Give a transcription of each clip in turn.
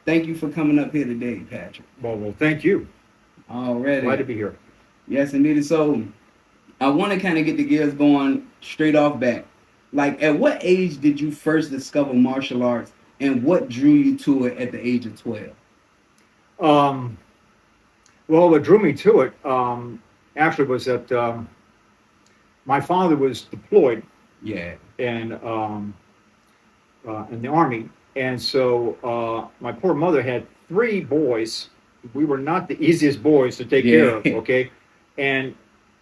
thank you for coming up here today, Patrick. Well, thank you. Already. Glad to be here. Yes, indeed. So I want to kind of get the gears going straight off back. Like, at what age did you first discover martial arts, and what drew you to it at the age of 12? Um, well, what drew me to it actually was that my father was deployed Yeah. and in the army, and so my poor mother had three boys. We were not the easiest boys to take care Yeah. of. Okay, and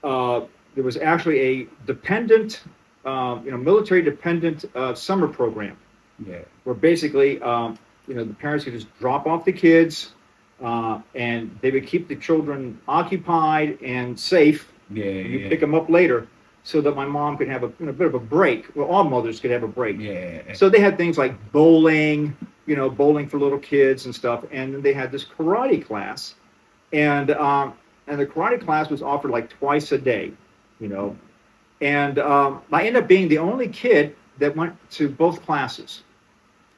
uh, there was actually a dependent, military dependent summer program Yeah. where basically, the parents could just drop off the kids, and they would keep the children occupied and safe. Yeah. And you Yeah. pick them up later, so that my mom could have a bit of a break. Well, all mothers could have a break. Yeah. So they had things like bowling, bowling for little kids and stuff, and then they had this karate class, and the karate class was offered like twice a day, you know, and I ended up being the only kid that went to both classes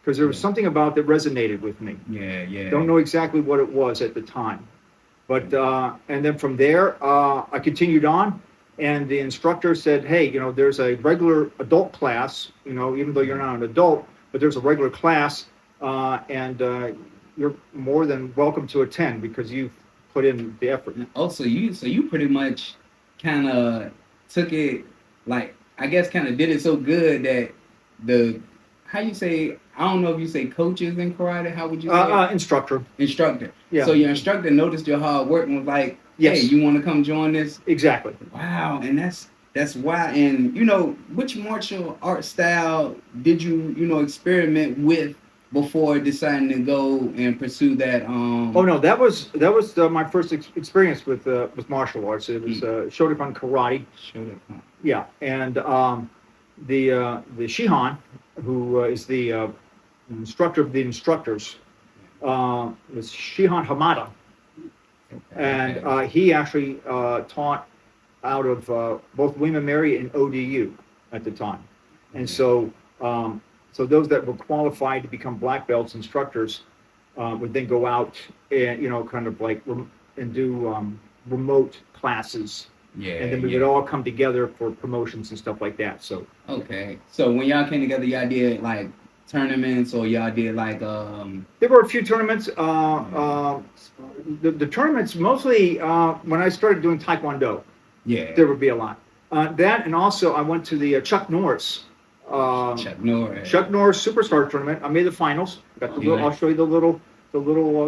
because there was something about that resonated with me. Yeah. Yeah. Don't know exactly what it was at the time, but and then from there I continued on, and the instructor said, "Hey, there's a regular adult class. Even though you're not an adult, but there's a regular class, and you're more than welcome to attend because you've put in the effort." Oh, so you pretty much kind of took it, like, I guess kind of did it so good that the how you say, I don't know if you say coaches in karate. How would you say it? Instructor. Instructor. Yeah. So your instructor noticed your hard work and was like, "Hey, Yes. you want to come join this?" Exactly. Wow, and that's why. And which martial art style did you experiment with before deciding to go and pursue that? Oh no, that was my first experience with martial arts. It was Shotokan karate. Show that. Yeah, and the Shihan, who is the instructor of the instructors, was Shihan Hamada, and he actually taught out of both William and Mary and ODU at the time, and so those that were qualified to become black belts instructors would then go out and kind of like and do remote classes, Yeah, and then we would all come together for promotions and stuff like that. So okay. So when y'all came together, y'all did like tournaments, or y'all did like there were a few tournaments. The tournaments mostly when I started doing Taekwondo, yeah, there would be a lot. That, and also I went to the Chuck Norris. Chuck Norris. Chuck Norris Superstar Tournament. I made the finals. Got the little. Yeah. I'll show you the little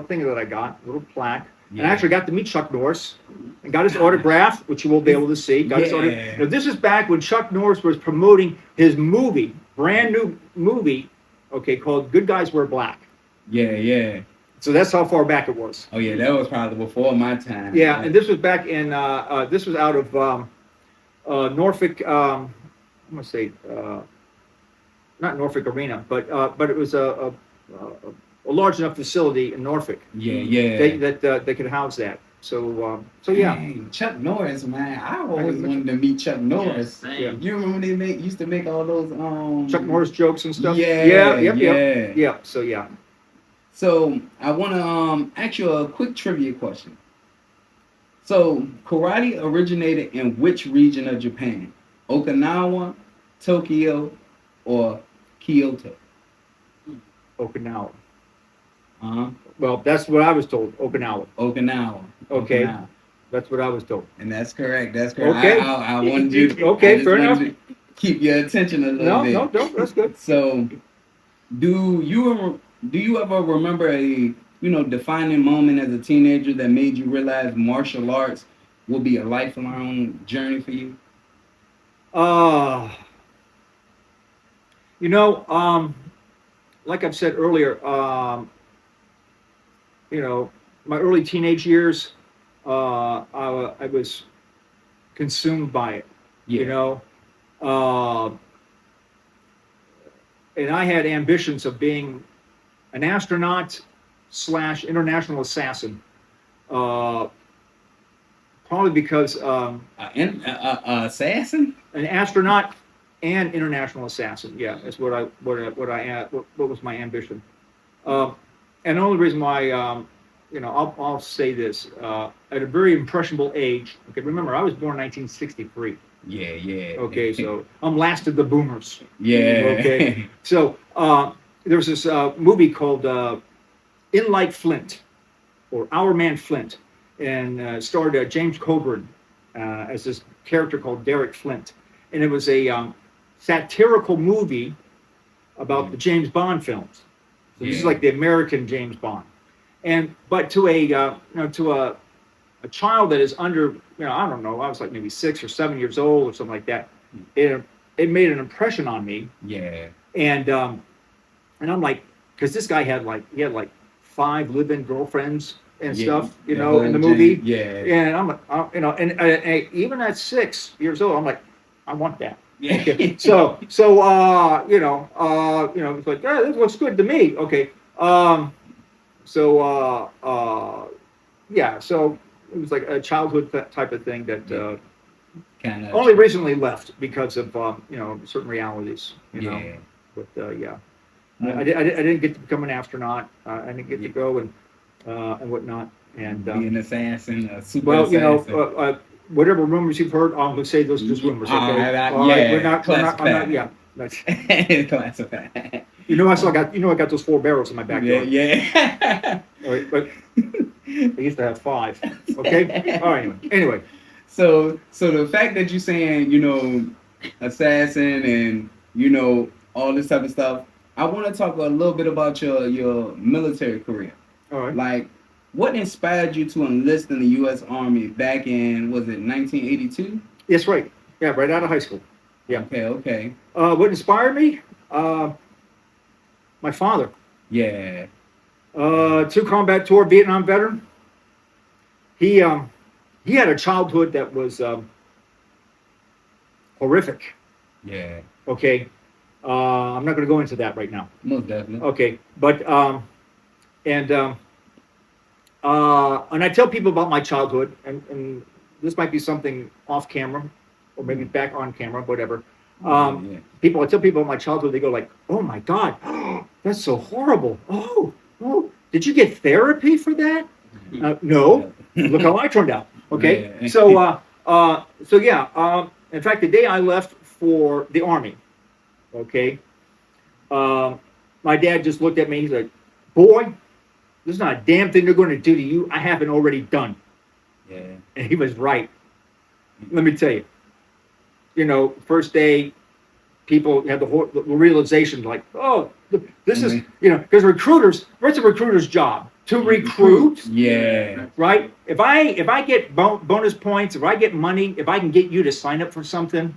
thing that I got, little plaque. And I actually got to meet Chuck Norris and got his autograph, which you will be able to see. Got his autograph. Now, this is back when Chuck Norris was promoting his movie, brand new movie, okay, called Good Guys Wear Black. Yeah, yeah. So that's how far back it was. Oh yeah, that was probably before my time. Yeah, and this was back in. This was out of Norfolk. I'm gonna say. Not Norfolk Arena, but it was a large enough facility in Norfolk. Yeah, yeah. They could house that. So yeah. Dang, Chuck Norris, man. I always wanted to meet Chuck Norris. Yeah. You remember they used to make all those Chuck Norris jokes and stuff. Yeah, Yeah. So yeah. So I want to ask you a quick trivia question. So karate originated in which region of Japan? Okinawa, Tokyo, or Kyoto? Okinawa. Uh-huh. Well, that's what I was told. Okinawa. Okinawa. Okay. Okinawa. That's what I was told. And that's correct. That's correct. Okay. I wanted you to, okay, fair enough. To keep your attention a little bit. No, that's good. So, do you ever remember a defining moment as a teenager that made you realize martial arts will be a lifelong journey for you? Like I've said earlier, my early teenage years, I was consumed by it. Yeah. And I had ambitions of being an astronaut / international assassin. Probably because Assassin? an astronaut and international assassin. Yeah, that's what was my ambition. and the only reason why, I'll say this, at a very impressionable age. Okay, remember, I was born in 1963. Yeah, yeah. Okay, so I'm last of the boomers. Yeah. Okay, so there was this movie called In Like Flint, or Our Man Flint, and starred James Coburn as this character called Derek Flint, and it was a satirical movie about the James Bond films. So this is like the American James Bond, but to a child that is under, I don't know, I was like maybe 6 or 7 years old or something like that. It made an impression on me. Yeah. And I'm like, because this guy had like 5 live-in girlfriends and stuff, in the movie. Yeah. And I'm like, and even at 6 years old, I'm like, I want that. Yeah. Okay. So it's like, yeah, this looks good to me. Okay. Yeah. So it was like a childhood type of thing that kind of only recently left because of certain realities. Yeah. But I didn't get to become an astronaut. I didn't get to go and whatnot. And be an assassin, a super well, assassin. whatever rumors you've heard, I'm gonna say those are just rumors. Okay. All right, We're not. classified. Yeah. That's, Classified. I got those 4 barrels in my backyard. Yeah. All right, but I used to have 5. Okay. All right. Anyway. So the fact that you're saying, assassin and all this type of stuff, I want to talk a little bit about your military career. All right. Like, what inspired you to enlist in the U.S. Army back in, was it 1982? Yes, right. Yeah, right out of high school. Yeah. Okay. What inspired me? My father. Yeah. 2 combat tour Vietnam veteran. He had a childhood that was horrific. Yeah. Okay. I'm not going to go into that right now. Most definitely. Okay, but and I tell people about my childhood, and this might be something off camera, or maybe back on camera, whatever. I tell people about my childhood, they go like, "Oh my God, that's so horrible. Oh, did you get therapy for that?" No. Look how I turned out. Okay, Yeah. so yeah. In fact, the day I left for the Army, okay, my dad just looked at me. He's like, "Boy, there's not a damn thing they're going to do to you I haven't already done." Yeah. And he was right. Let me tell you. First day, people had the realization like, "Oh, this is because recruiters. What's a recruiter's job? To recruit." Yeah. Right. If I get bonus points, if I get money, if I can get you to sign up for something,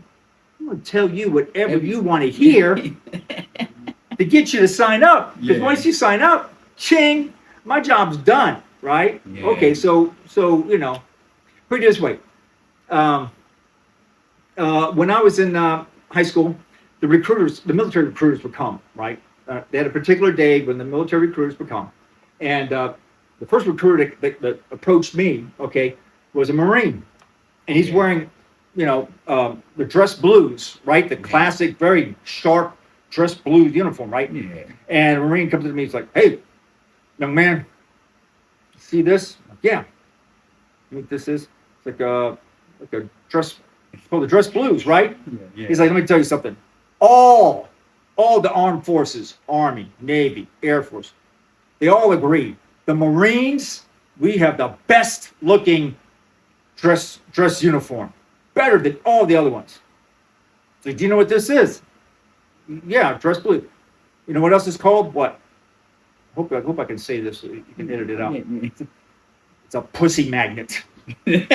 I'm going to tell you whatever you want to hear to get you to sign up. Because once you sign up, ching, my job's done. Right. Yeah. Okay. So put it this way. When I was in high school, the military recruiters would come, right? They had a particular day when the military recruiters would come. And the first recruiter that approached me, okay, was a Marine. And he's wearing, the dress blues, right? The classic, very sharp dress blue uniform, right? Yeah. And a Marine comes to me, he's like, "Hey, young man, see this?" "Yeah." "You know what this is?" It's like a dress. It's called the dress blues, right? Yeah. He's like, "Let me tell you something. All the armed forces, Army, Navy, Air Force, they all agree. The Marines, we have the best looking dress uniform. Better than all the other ones." So, "Do you know what this is?" "Yeah, dress blue." "You know what else it's called?" "What?" I hope I can say this so you can edit it out. "It's a pussy magnet." He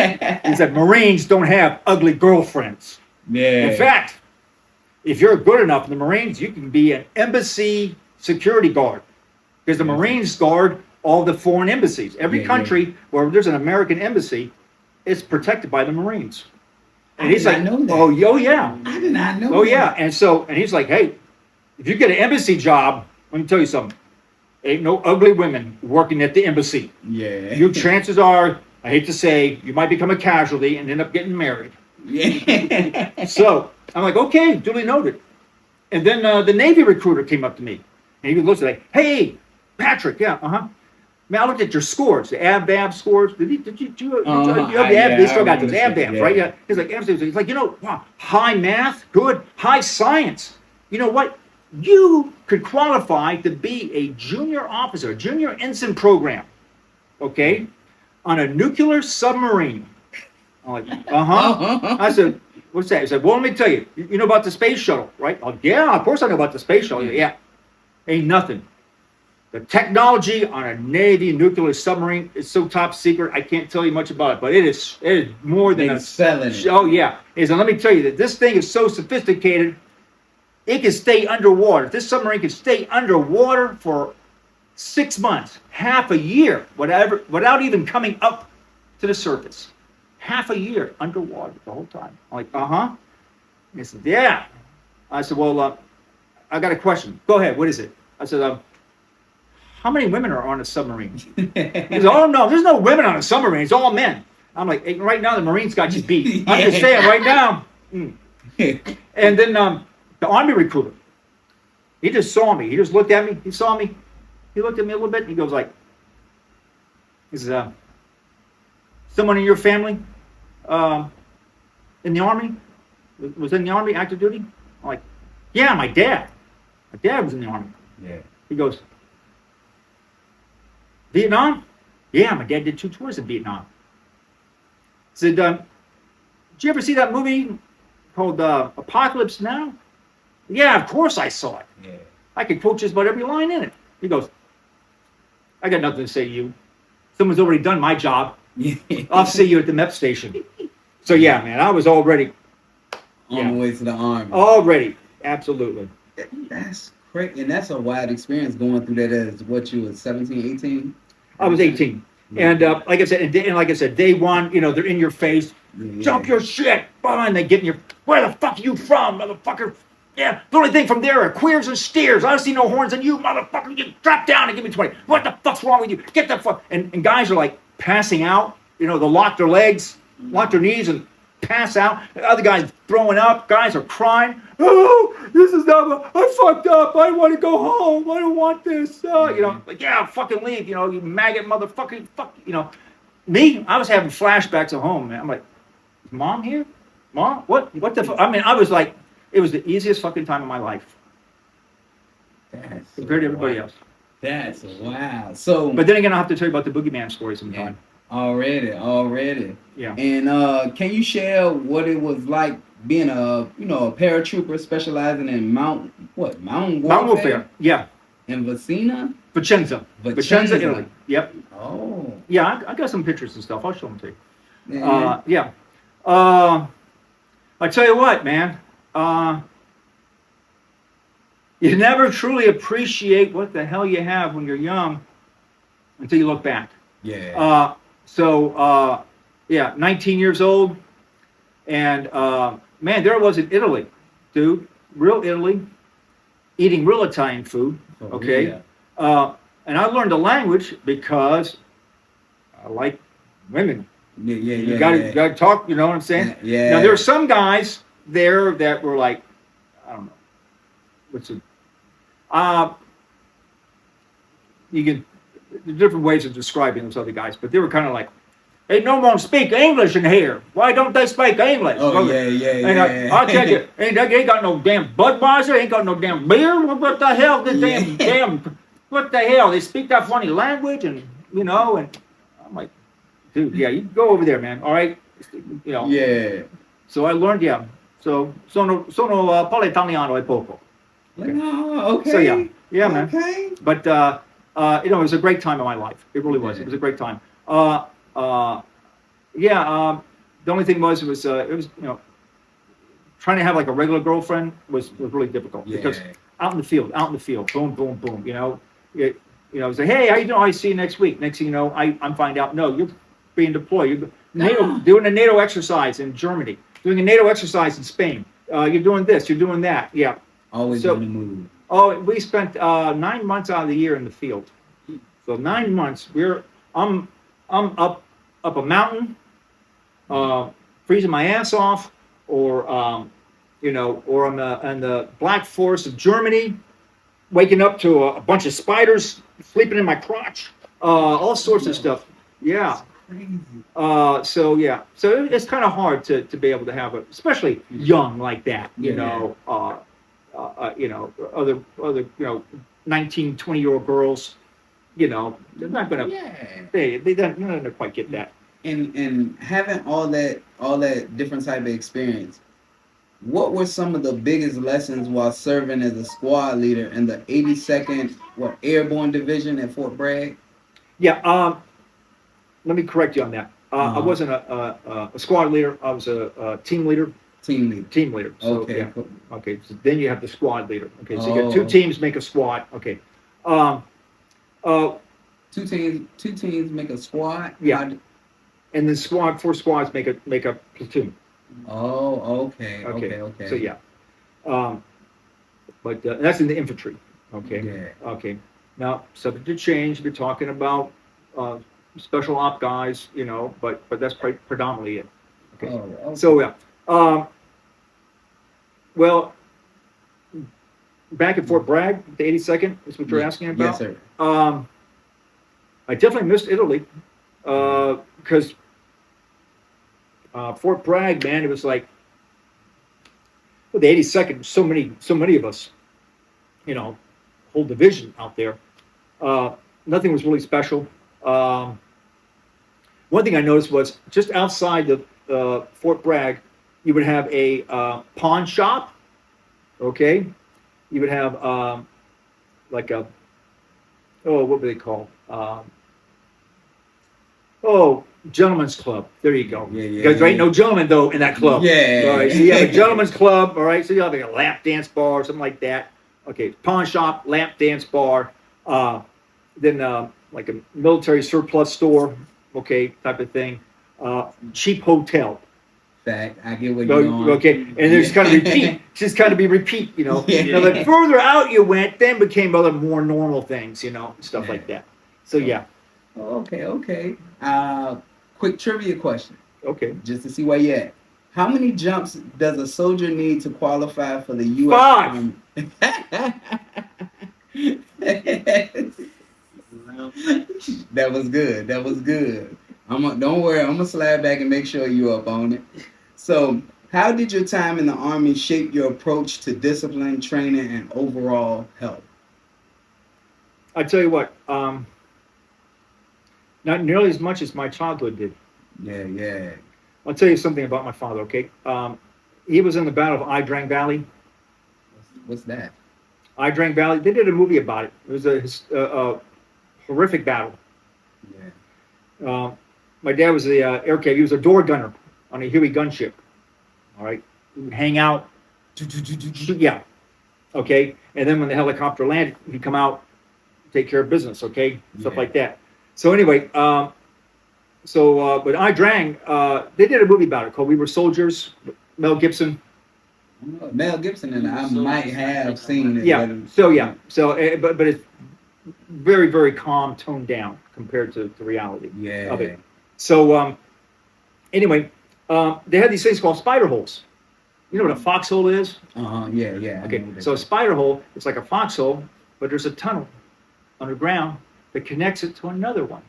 said, "Marines don't have ugly girlfriends. Yeah. In fact, if you're good enough in the Marines, you can be an embassy security guard. Because the Marines guard all the foreign embassies. Every country where there's an American embassy, it's protected by the Marines." And he's like, know that. "Oh, yeah." I did not know. "Oh, that. yeah." And he's like, "Hey, if you get an embassy job, let me tell you something. Ain't no ugly women working at the embassy. Yeah. Your chances are, I hate to say, you might become a casualty and end up getting married." Yeah. So I'm like, "Okay, duly noted." And then the Navy recruiter came up to me, and he looks like, "Hey, Patrick, yeah, Man, I looked at your scores, the ABAB scores. Did you have the Yeah, they still got I those remember ABABs, seeing, right? yeah. Yeah. He's like, wow, high math, good, high science. You know what? You could qualify to be a junior officer, a junior ensign program, okay, on a nuclear submarine. I'm like, I said, what's that? He said, well, let me tell you. You know about the space shuttle, right? Oh, yeah, of course I know about the space shuttle. Yeah, ain't nothing. The technology on a Navy nuclear submarine is so top secret, I can't tell you much about it, but it is more than They a selling it. Oh yeah. He said, let me tell you that this thing is so sophisticated, it can stay underwater. This submarine can stay underwater for 6 months, half a year, whatever, without even coming up to the surface. Half a year underwater the whole time. I'm like, And he said, yeah. I said, well, I got a question. Go ahead. What is it? I said, how many women are on a submarine? He said, oh, no, there's no women on a submarine. It's all men. I'm like, hey, right now the Marines got you beat. I'm just saying right now. And then the Army recruiter, he just saw me. He just looked at me. He saw me. He looked at me a little bit. And he goes like, he says, someone in your family in the Army? Was in the Army, active duty? I'm like, yeah, my dad. My dad was in the Army. Yeah. He goes, Vietnam? Yeah, my dad did 2 tours in Vietnam. He said, did you ever see that movie called Apocalypse Now? Yeah, of course I saw it. Yeah. I could quote just about every line in it. He goes, I got nothing to say to you. Someone's already done my job. I'll see you at the MEP station. So yeah, man, I was already on the way to the Army. Already, absolutely. That's great, and that's a wild experience going through that. As what, you was 17, 18? I was 18, and like I said, day one, they're in your face. Jump your shit, and they get in your. Where the fuck are you from, motherfucker? Yeah, the only thing from there are queers and steers. I don't see no horns in you, motherfucker. You drop down and give me 20. What the fuck's wrong with you? Get the fuck. And guys are like passing out. They'll lock their legs, lock their knees, and pass out. The other guys throwing up. Guys are crying. Oh, this is not. I fucked up. I want to go home. I don't want this. Like, yeah, fucking leave. You maggot motherfucker. Fuck. Me. I was having flashbacks at home, man. I'm like, is Mom here? Mom? What the fuck? I mean, I was like, it was the easiest fucking time of my life. That's compared to everybody else. That's wow. So, but then again, I'll have to tell you about the boogeyman story sometime. Already. Yeah. And can you share what it was like being a paratrooper specializing in mountain warfare? Mountain warfare. Yeah. In Vicenza, Italy. Yep. Oh. Yeah, I got some pictures and stuff. I'll show them to you. Yeah. I tell you what, man. You never truly appreciate what the hell you have when you're young until you look back. Yeah. 19 years old, and man, there I was in Italy, dude, real Italy, eating real Italian food. Okay. Yeah. And I learned the language because I like women. You gotta talk. You know what I'm saying? Yeah. Now there are some guys there that were like, I don't know, what's it? You can different ways of describing those other guys, but they were kind of like, ain't no one speak English in here. Why don't they speak English? Oh, yeah. And I'll tell you, ain't got no damn Budweiser, ain't got no damn beer. What the hell? What the hell? They speak that funny language, and and I'm like, dude, yeah, you go over there, man. All right, Yeah. So I learned, yeah. So sono parlo italiano e poco. Okay. So yeah, man. Okay. But it was a great time in my life. It really was. It was a great time. The only thing was trying to have like a regular girlfriend was really difficult because out in the field, boom, boom, boom. Say, hey, how you doing? I see you next week. Next thing you know, I'm finding out, no, you're being deployed. You're doing a NATO exercise in Germany, doing a NATO exercise in Spain. You're doing this, you're doing that. Yeah. Always on the move. Oh, we spent 9 months out of the year in the field. So 9 months, I'm up a mountain, freezing my ass off, or on the Black Forest of Germany, waking up to a bunch of spiders sleeping in my crotch, all sorts of stuff. Yeah. Crazy. So it's kind of hard to be able to have especially young like that, you know, other 19, 20-year-old girls, you know, they're not gonna, they don't, you're not gonna quite get that. And having all that different type of experience, what were some of the biggest lessons while serving as a squad leader in the 82nd Airborne Division at Fort Bragg? Yeah. Let me correct you on that. I wasn't a squad leader. I was a team leader. Team leader. Team leader. So, Okay. Yeah. Cool. Okay. So then you have the squad leader. Okay. So you got two teams make a squad. Okay. Two teams make a squad. Yeah. And then four squads make a platoon. Oh, okay. So yeah. But that's in the infantry. Okay. Yeah. Okay. Now, subject to change. We're talking about special op guys, you know, but that's predominantly it. Okay. Oh, okay. So yeah. Well, back at Fort Bragg, the 82nd is what you're asking about. Yes, sir. I definitely missed Italy because Fort Bragg, man, it was like the 82nd. So many of us, you know, whole division out there. Nothing was really special. One thing I noticed was just outside the Fort Bragg, you would have a pawn shop. Okay, you would have like a what were they called? Gentleman's club. There you go. Yeah, Because there ain't no gentleman though in that club. Yeah. All right. So you have a gentleman's club. All right. So you have like a lap dance bar or something like that. Okay. Pawn shop, lap dance bar. Then like a military surplus store. Okay, type of thing. Cheap hotel. Fact. I get what you're going. Okay, and there's kind of repeat. Just kind of be repeat. You know. Yeah. Now, the further out you went, then became other more normal things. You know, stuff like that. So yeah. Okay. Quick trivia question, Okay. just to see where you're at. How many jumps does a soldier need to qualify for the U.S. 5. That was good. Don't worry. I'm gonna slide back and make sure you're up on it. So, how did your time in the Army shape your approach to discipline, training, and overall health? I tell you what. Not nearly as much as my childhood did. Yeah. I'll tell you something about my father. Okay. He was in the Battle of Idrang Valley. What's that? Idrang Valley. They did a movie about it. It was a horrific battle. Yeah. My dad was the air cav. He was a door gunner on a Huey gunship. All right. He would hang out. Yeah. Okay. And then when the helicopter landed, he'd come out, take care of business. Okay. Stuff like that. So anyway, but Idrang, they did a movie about it called We Were Soldiers. Mel Gibson. Mel Gibson and I might have seen it. Yeah. But it's very, very calm, toned down compared to the reality of it. So anyway, they had these things called spider holes. You know what a foxhole is? Yeah. Okay. So a spider hole, it's like a foxhole, but there's a tunnel underground that connects it to another one,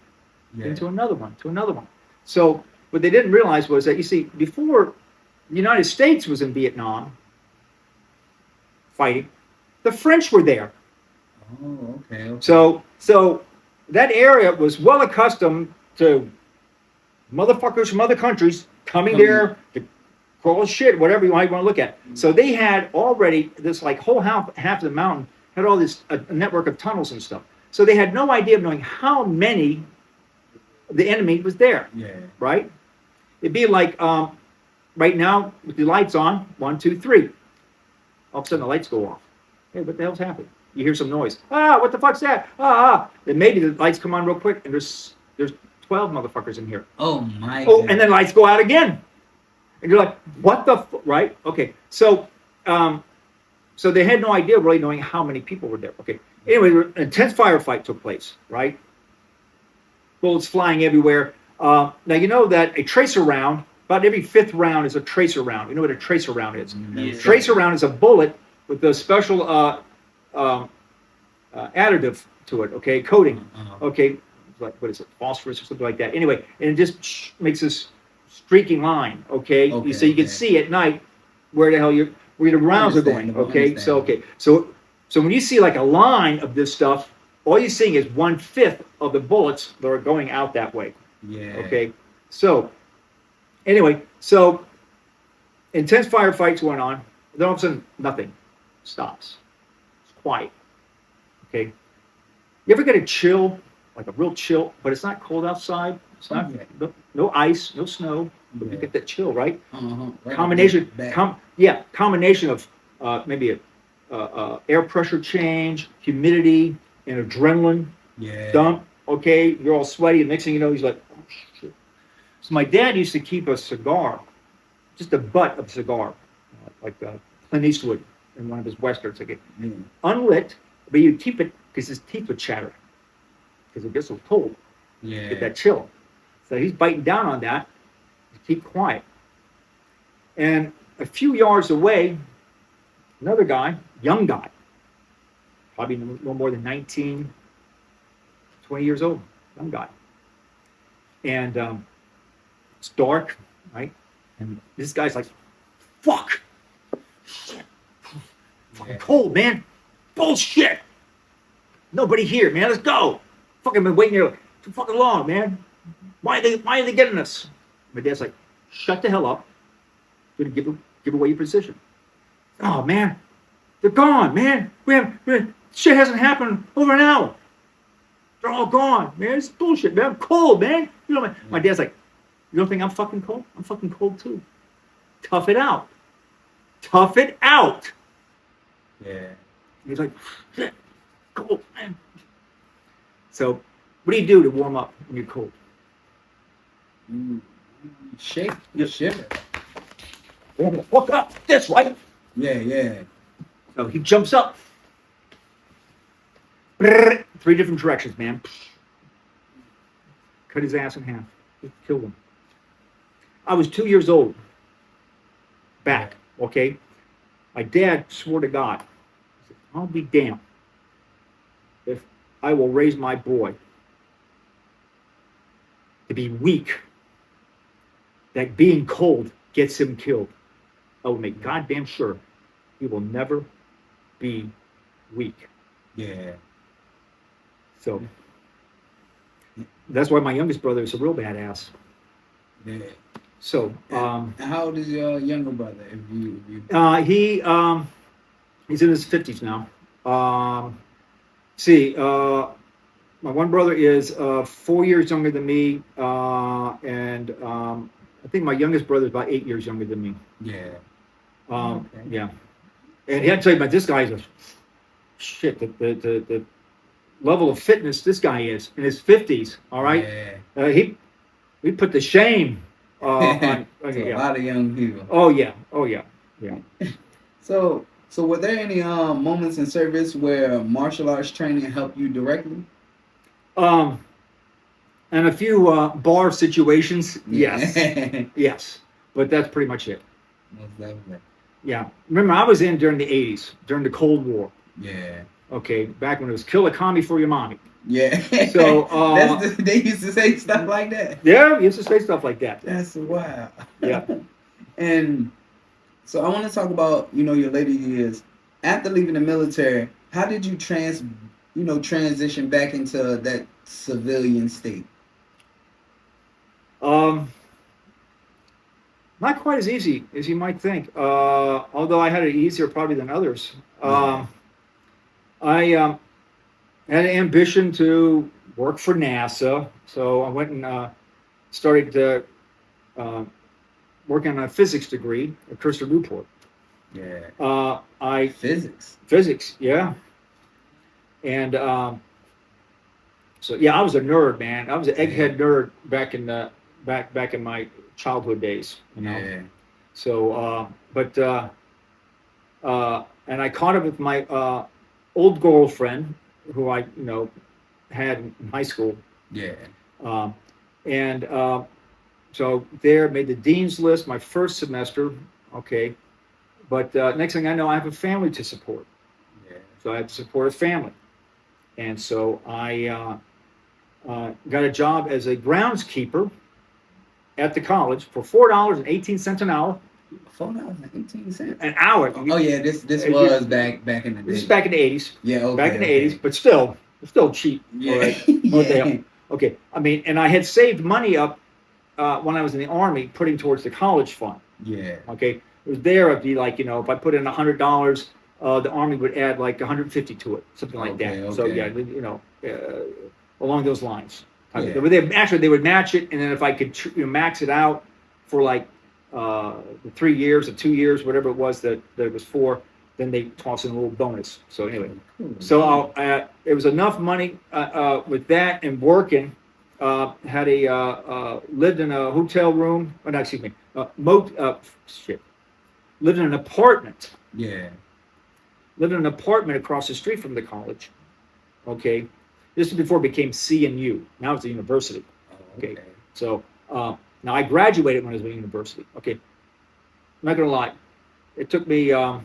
to another one. So what they didn't realize was that, you see, before the United States was in Vietnam fighting, the French were there. Oh, okay. So that area was well accustomed to motherfuckers from other countries coming there to call shit, whatever you might want to look at. So they had already this like whole half of the mountain had all this a network of tunnels and stuff. So they had no idea of knowing how many the enemy was there. Yeah. Right? It'd be like right now with the lights on, 1, 2, 3. All of a sudden the lights go off. Hey, what the hell's happened? You hear some noise. What the fuck's that? Then maybe the lights come on real quick and there's 12 motherfuckers in here. Oh my. Oh, and then lights go out again. And you're like, what the right? Okay. So they had no idea really knowing how many people were there. Okay. Anyway, an intense firefight took place, right? Bullets flying everywhere. Now, you know that a tracer round, about every 5th round is a tracer round. You know what a tracer round is? Yes. Tracer round is a bullet with a special additive to it, okay, coating, Uh-huh. okay, like what is it, phosphorus or something like that. Anyway, and it just makes this streaking line, okay, Okay, so you can okay. see at night where the hell where the rounds are going, Understandable, okay. So understandable. so when you see like a line of this stuff, all you're seeing is 1/5 of the bullets that are going out that way, Yeah. okay. So anyway, so intense firefights went on. Then all of a sudden, nothing stops. It's quiet. Okay. You ever get a chill, like a real chill, but it's not cold outside. It's not Okay. no ice, no snow, but you Yeah. get that chill, right? Uh-huh. Right Combination, back. combination of maybe a air pressure change, humidity, and adrenaline Yeah. dump. Okay, you're all sweaty, and next thing you know, he's like, oh, shit. So my dad used to keep a cigar, just the butt of a cigar, like Clint Eastwood in one of his westerns, like Yeah. unlit, but you keep it because his teeth would chatter because it gets so cold. Yeah. Get that chill. So he's biting down on that to keep quiet. And a few yards away, another guy, young guy, probably no more than 19, 20 years old, young guy. And it's dark, right? And this guy's like, fuck, shit, fucking cold, man. Bullshit. Nobody here, man. Let's go. Fucking been waiting here too fucking long, man. Why are they getting us? My dad's like, shut the hell up. You're gonna give away your position. Oh man, they're gone, man. Shit hasn't happened over an hour. They're all gone, man. It's bullshit, man. I'm cold, man. You know, my dad's like, you don't think I'm fucking cold? I'm fucking cold too. Tough it out. Tough it out. Yeah. He's like, shit, cold, man. So, what do you do to warm up when you're cold? You shake. You shiver. Warm the fuck up. That's right. Yeah, yeah. So he jumps up. Brrr, 3 different directions, man. Cut his ass in half. Just killed him. I was 2 years old. Back, okay? My dad swore to God, he said, I'll be damned if I will raise my boy to be weak, that being cold gets him killed. I will make goddamn sure he will never be weak. Yeah. So that's why my youngest brother is a real badass. Yeah. So And how old is your younger brother? If you he's in his 50s now. My one brother is 4 years younger than me, and I think my youngest brother is about 8 years younger than me. Yeah. Okay. Okay. Yeah, and he had to tell you about this guy is a shit. The level of fitness this guy is in his 50s. All right, Yeah. he put the shame on To a lot of young people. Oh yeah. So were there any moments in service where martial arts training helped you directly? And a few bar situations, yes, yes, but that's pretty much it. Most definitely. Yeah, remember I was in during the 80s, during the Cold War. Yeah. Okay, back when it was kill a commie for your mommy. Yeah. So they used to say stuff like that. Yeah, you used to say stuff like that. That's wild. Yeah. And so I want to talk about, your later years. After leaving the military, how did you transition back into that civilian state? Not quite as easy as you might think. Although I had it easier probably than others. I had an ambition to work for NASA, so I went and started working on a physics degree at Cursor Newport. Yeah. Physics, yeah. And so yeah, I was a nerd, man. I was an egghead nerd back in my childhood days, Yeah. So, and I caught up with my old girlfriend, who I had in high school. Yeah. So there, made the dean's list my first semester. Okay, but next thing I know, I have a family to support. Yeah. So I have to support a family. And so I got a job as a groundskeeper at the college for $4.18 an hour. $4.18 an hour. Oh yeah, this was back in the day. This is back in the 80s. Yeah, okay, back in the 80s, but still cheap. Yeah, All right? yeah. Okay. I mean, and I had saved money up when I was in the Army, putting towards the college fund. Yeah. Okay. It was there. It'd be like, if I put in $100, the Army would add like 150 to it, something like that. Okay. So yeah, along those lines. Yeah. They would match it, and then if I could max it out for like 3 years or 2 years, whatever it was that it was for, then they toss in a little bonus. So anyway, so it was enough money with that and working. Had lived in a hotel room. Oh, no, excuse me. Lived in an apartment. Yeah. Lived in an apartment across the street from the college. Okay, this is before it became C&U. Now it's a university. Okay, so now I graduated when I was in university. Okay, I'm not gonna lie. It took me. I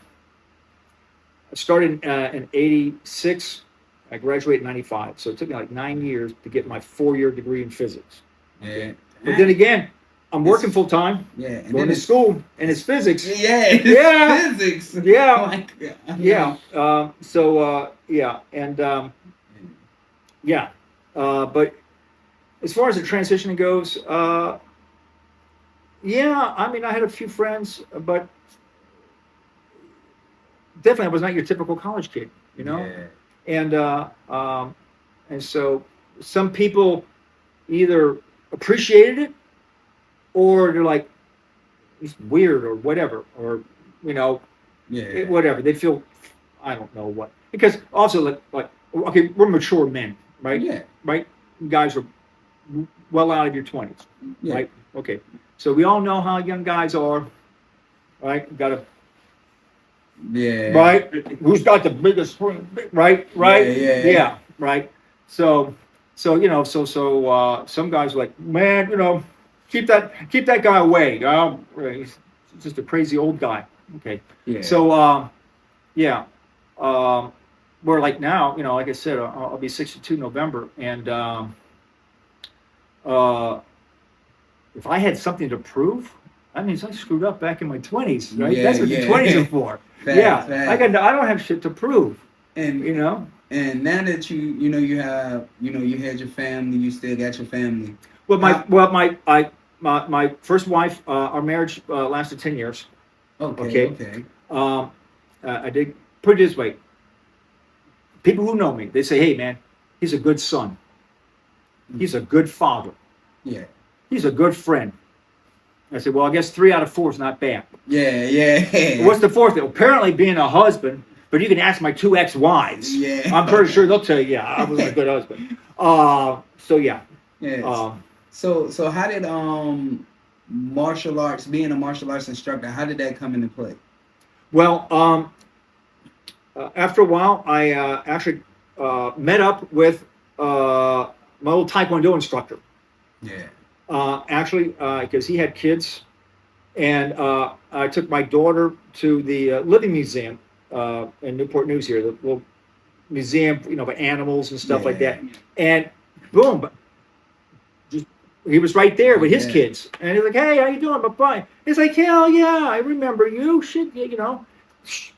started in '86. I graduated in '95. So it took me like 9 years to get my 4-year degree in physics. Okay? Yeah. But then again, I'm working full time. Yeah. And going to school, and it's physics. Yeah. Yeah. Physics. Yeah. Yeah. But as far as the transition goes, I mean, I had a few friends, but definitely I was not your typical college kid, Yeah. And so some people either appreciated it, or they're like, it's weird or whatever, or Yeah. whatever. They feel, I don't know what, because also like okay, we're mature men, right? Yeah. Right? You guys are well out of your 20s, Yeah. right? Okay. So we all know how young guys are, right? Got to, Yeah. right? Who's got the biggest swing, right? Right? Yeah. Right. So some guys are like, man, keep that guy away. He's just a crazy old guy. Okay. Yeah. So we're like now, like I said, I'll be 62 November, and if I had something to prove, that means I screwed up back in my 20s, right? Yeah, That's what the 20s are for. Fact. I don't have shit to prove. And And now that you had your family, you still got your family. Well, my first wife, our marriage lasted 10 years. Okay. I did put it this way. People who know me, they say, "Hey, man, he's a good son. He's a good father. Yeah. He's a good friend." I said, "Well, I guess 3 out of 4 is not bad." Yeah. What's the fourth? Apparently, being a husband. But you can ask my 2 ex-wives. Yeah. I'm pretty sure they'll tell you, yeah, I was a good husband. So yeah. Yes. So how did martial arts, being a martial arts instructor, how did that come into play? Well, after a while, I actually met up with my old Taekwondo instructor. Yeah. Actually, because he had kids, and I took my daughter to the Living Museum in Newport News here, the little museum, for animals and stuff like that. And boom, he was right there with his kids, and he's like, "Hey, how you doing? Bye." He's like, "Hell yeah, I remember you. Shit,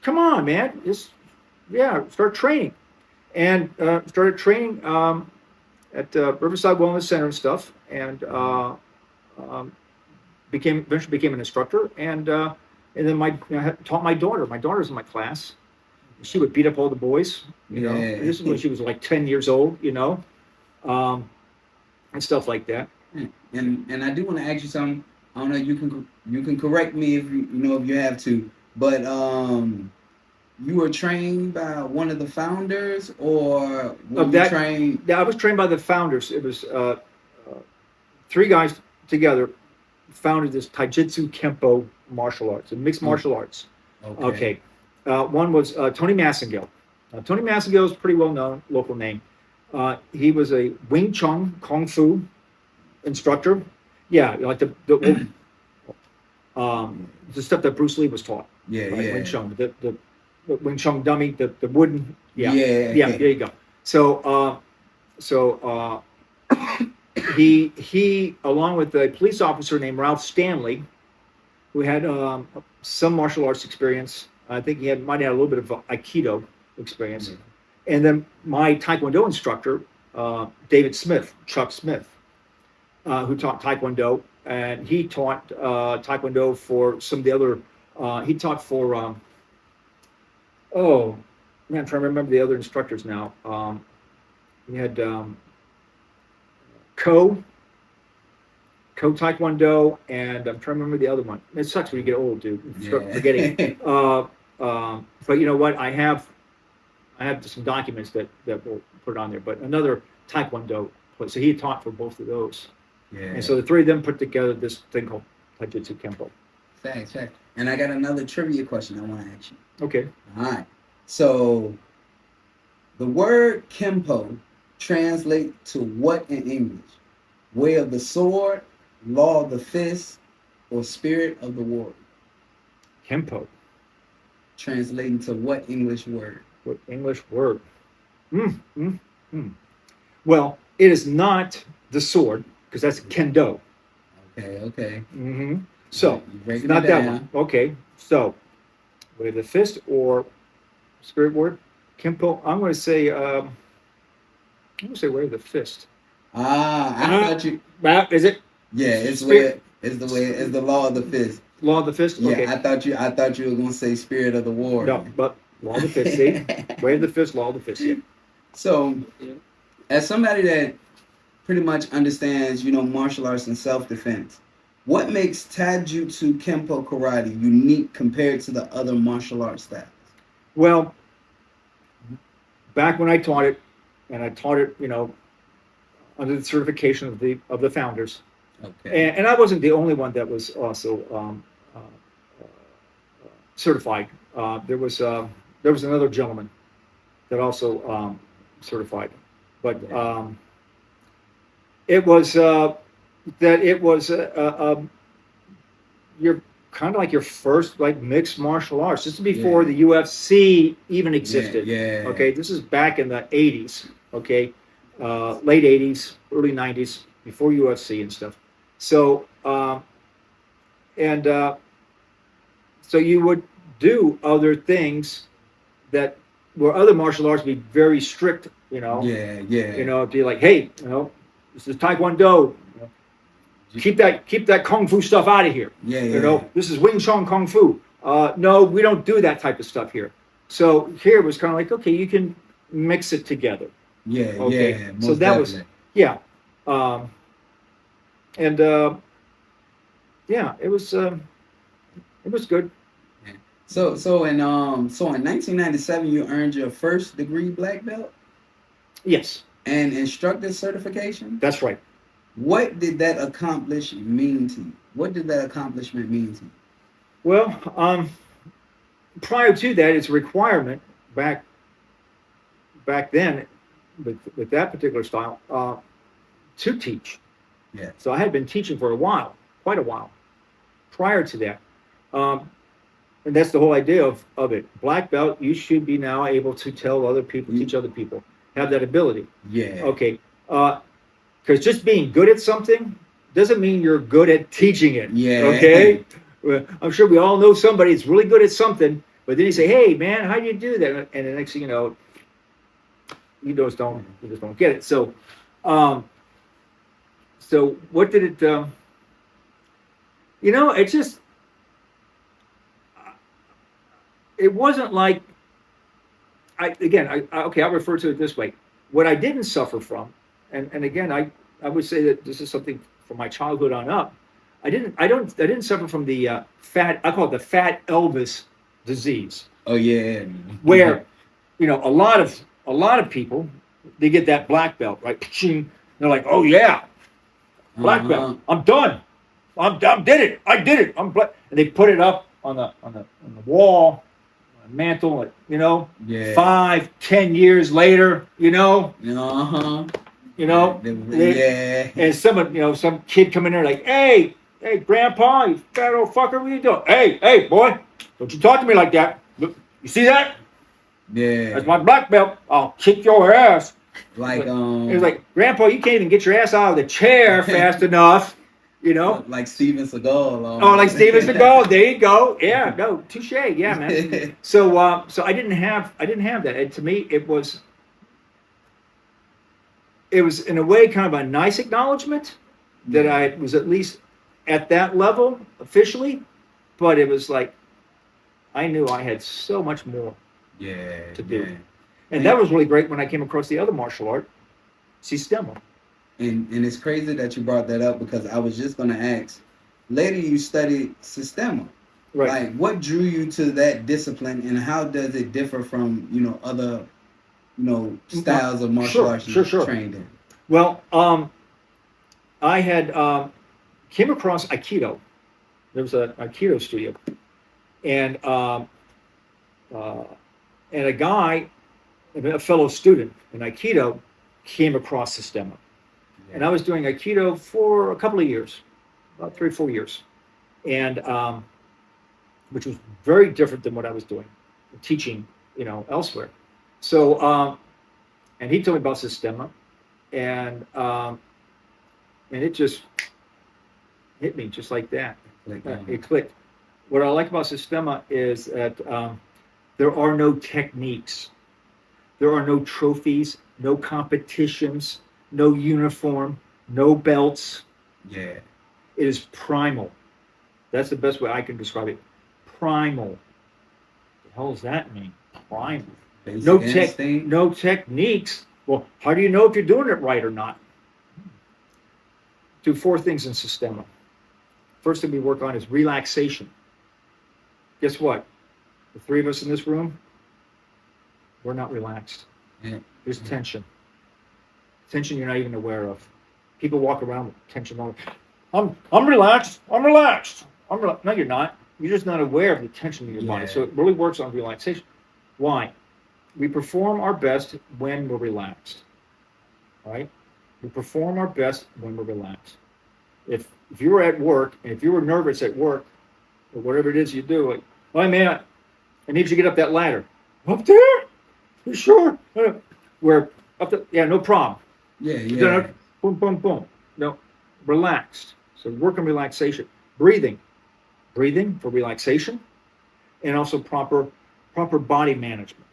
come on, man. Start training," and started training at Riverside Wellness Center and stuff, and eventually became an instructor, and then I taught my daughter. My daughter's in my class. She would beat up all the boys. This is when she was like 10 years old. And stuff like that. And I do want to ask you something. I don't know. You can correct me if if you have to. But you were trained by one of the founders, or trained? Yeah, I was trained by the founders. It was 3 guys together founded this Taijutsu Kempo martial arts, and mixed martial arts. Okay. One was Tony Massengill. Tony Massengill is a pretty well-known local name. He was a Wing Chun Kung Fu instructor. Yeah, like the stuff that Bruce Lee was taught. Yeah. Wing Chun, the Wing Chun dummy, the wooden. Yeah, Yeah. There you go. So he along with a police officer named Ralph Stanley, who had some martial arts experience. I think he might have had a little bit of Aikido experience. Mm-hmm. And then my Taekwondo instructor, David Smith, Chuck Smith, who taught Taekwondo, and he taught Taekwondo for some of the other. He taught for oh man, I'm trying to remember the other instructors now. We had Ko Taekwondo, and I'm trying to remember the other one. It sucks when you get old, dude. You start forgetting. But you know what? I have some documents that we'll put on there. But another Taekwondo place. So he taught for both of those. Yeah. And so the three of them put together this thing called Taijutsu Kempo. Facts. And I got another trivia question I want to ask you. Okay. All right. So the word Kempo translates to what in English? Way of the sword, law of the fist, or spirit of the warrior? Kempo. Translating to what English word? What English word? Well, it is not the sword, because that's Kendo. Okay. Mm-hmm. So, it's not that one. Okay, so, way of the fist or spirit word? Kempo, I'm going to say way of the fist. I thought you. Is it? Yeah, it's the law of the fist. Law of the fist. Okay. Yeah, I thought you were gonna say spirit of the war. No, but law of the fist. See, way of the fist, law of the fist. Yeah. So, as somebody that pretty much understands, martial arts and self-defense, what makes Taijutsu Kempo Karate unique compared to the other martial arts styles? Well, back when I taught it, and I taught it, under the certification of the founders. Okay. And I wasn't the only one that was also certified. There was another gentleman that also certified, but it was you're kind of like your first mixed martial arts. This is before the UFC even existed. Yeah. Okay, this is back in the 80s. Okay. Late 80s, early 90s, before UFC and stuff. So, so you would do other things that where other martial arts be very strict, Yeah. Be like, hey, this is Taekwondo. Keep that Kung Fu stuff out of here. Yeah. This is Wing Chun Kung Fu. No, we don't do that type of stuff here. So here it was kind of like, okay, you can mix it together. Yeah, okay. Yeah. So that was, yeah. It was good. So in 1997 you earned your first degree black belt? Yes. And instructor certification? That's right. What did that accomplishment mean to you? Well, prior to that, it's a requirement back then with that particular style to teach. Yeah. So I had been teaching for quite a while, prior to that. And that's the whole idea of it. Black belt, you should be now able to tell other people, teach other people, have that ability. Yeah. Okay. Because just being good at something doesn't mean you're good at teaching it. Yeah. Okay. I'm sure we all know somebody that's really good at something, but then you say, "Hey, man, how do you do that?" And the next thing you know, you just don't get it. So, so what did it? It just. It wasn't like. I'll refer to it this way. What I didn't suffer from, and again, I would say that this is something from my childhood on up. I didn't suffer from the fat. I call it the fat Elvis disease. Oh yeah. Where, a lot of people, they get that black belt, right? They're like, oh yeah, black belt. I'm done. I did it. I'm black. And they put it up on the wall, on the mantle. 5-10 years later, and some kid come in there like, hey, grandpa, you fat old fucker, what are you doing? Hey, boy, don't you talk to me like that. Look, you see that? Yeah. That's my black belt. I'll kick your ass. Like It was like, Grandpa, you can't even get your ass out of the chair fast enough, you know. like Steven Seagal. Oh, like Steven Seagal. There you go. Yeah, no, touche. Yeah, man. So, so I didn't have that. And to me, it was in a way kind of a nice acknowledgement that I was at least at that level officially, but it was like I knew I had so much more to do. Yeah. And that was really great when I came across the other martial art, Systema. And it's crazy that you brought that up because I was just gonna ask. Later, you studied Systema. Right. Like, what drew you to that discipline, and how does it differ from other styles of martial arts you trained in? Well, I had came across Aikido. There was an Aikido studio, and a guy, a fellow student in Aikido, came across Systema. And I was doing Aikido for a couple of years, about 3 or 4 years, and which was very different than what I was doing, teaching, elsewhere. So, and he told me about Systema, and it just hit me just like that. It clicked. What I like about Systema is that there are no techniques, there are no trophies, no competitions, no uniform, no belts. Yeah. It is primal. That's the best way I can describe it. Primal. What the hell does that mean? Primal. No techniques. Well, how do you know if you're doing it right or not? Do 4 things in Systema. First thing we work on is relaxation. Guess what? The 3 of us in this room, we're not relaxed. Yeah. There's tension. Tension you're not even aware of. People walk around with tension on. I'm relaxed. I'm relaxed. No, you're not. You're just not aware of the tension in your body. So it really works on relaxation. Why? We perform our best when we're relaxed. Right? We perform our best when we're relaxed. If you were at work and if you were nervous at work or whatever it is you do, like, oh man, I need you to get up that ladder. Up there? You sure? We're up there. Yeah, no problem. Yeah. Boom, boom, boom. No, relaxed. So work on relaxation. Breathing for relaxation, and also proper body management.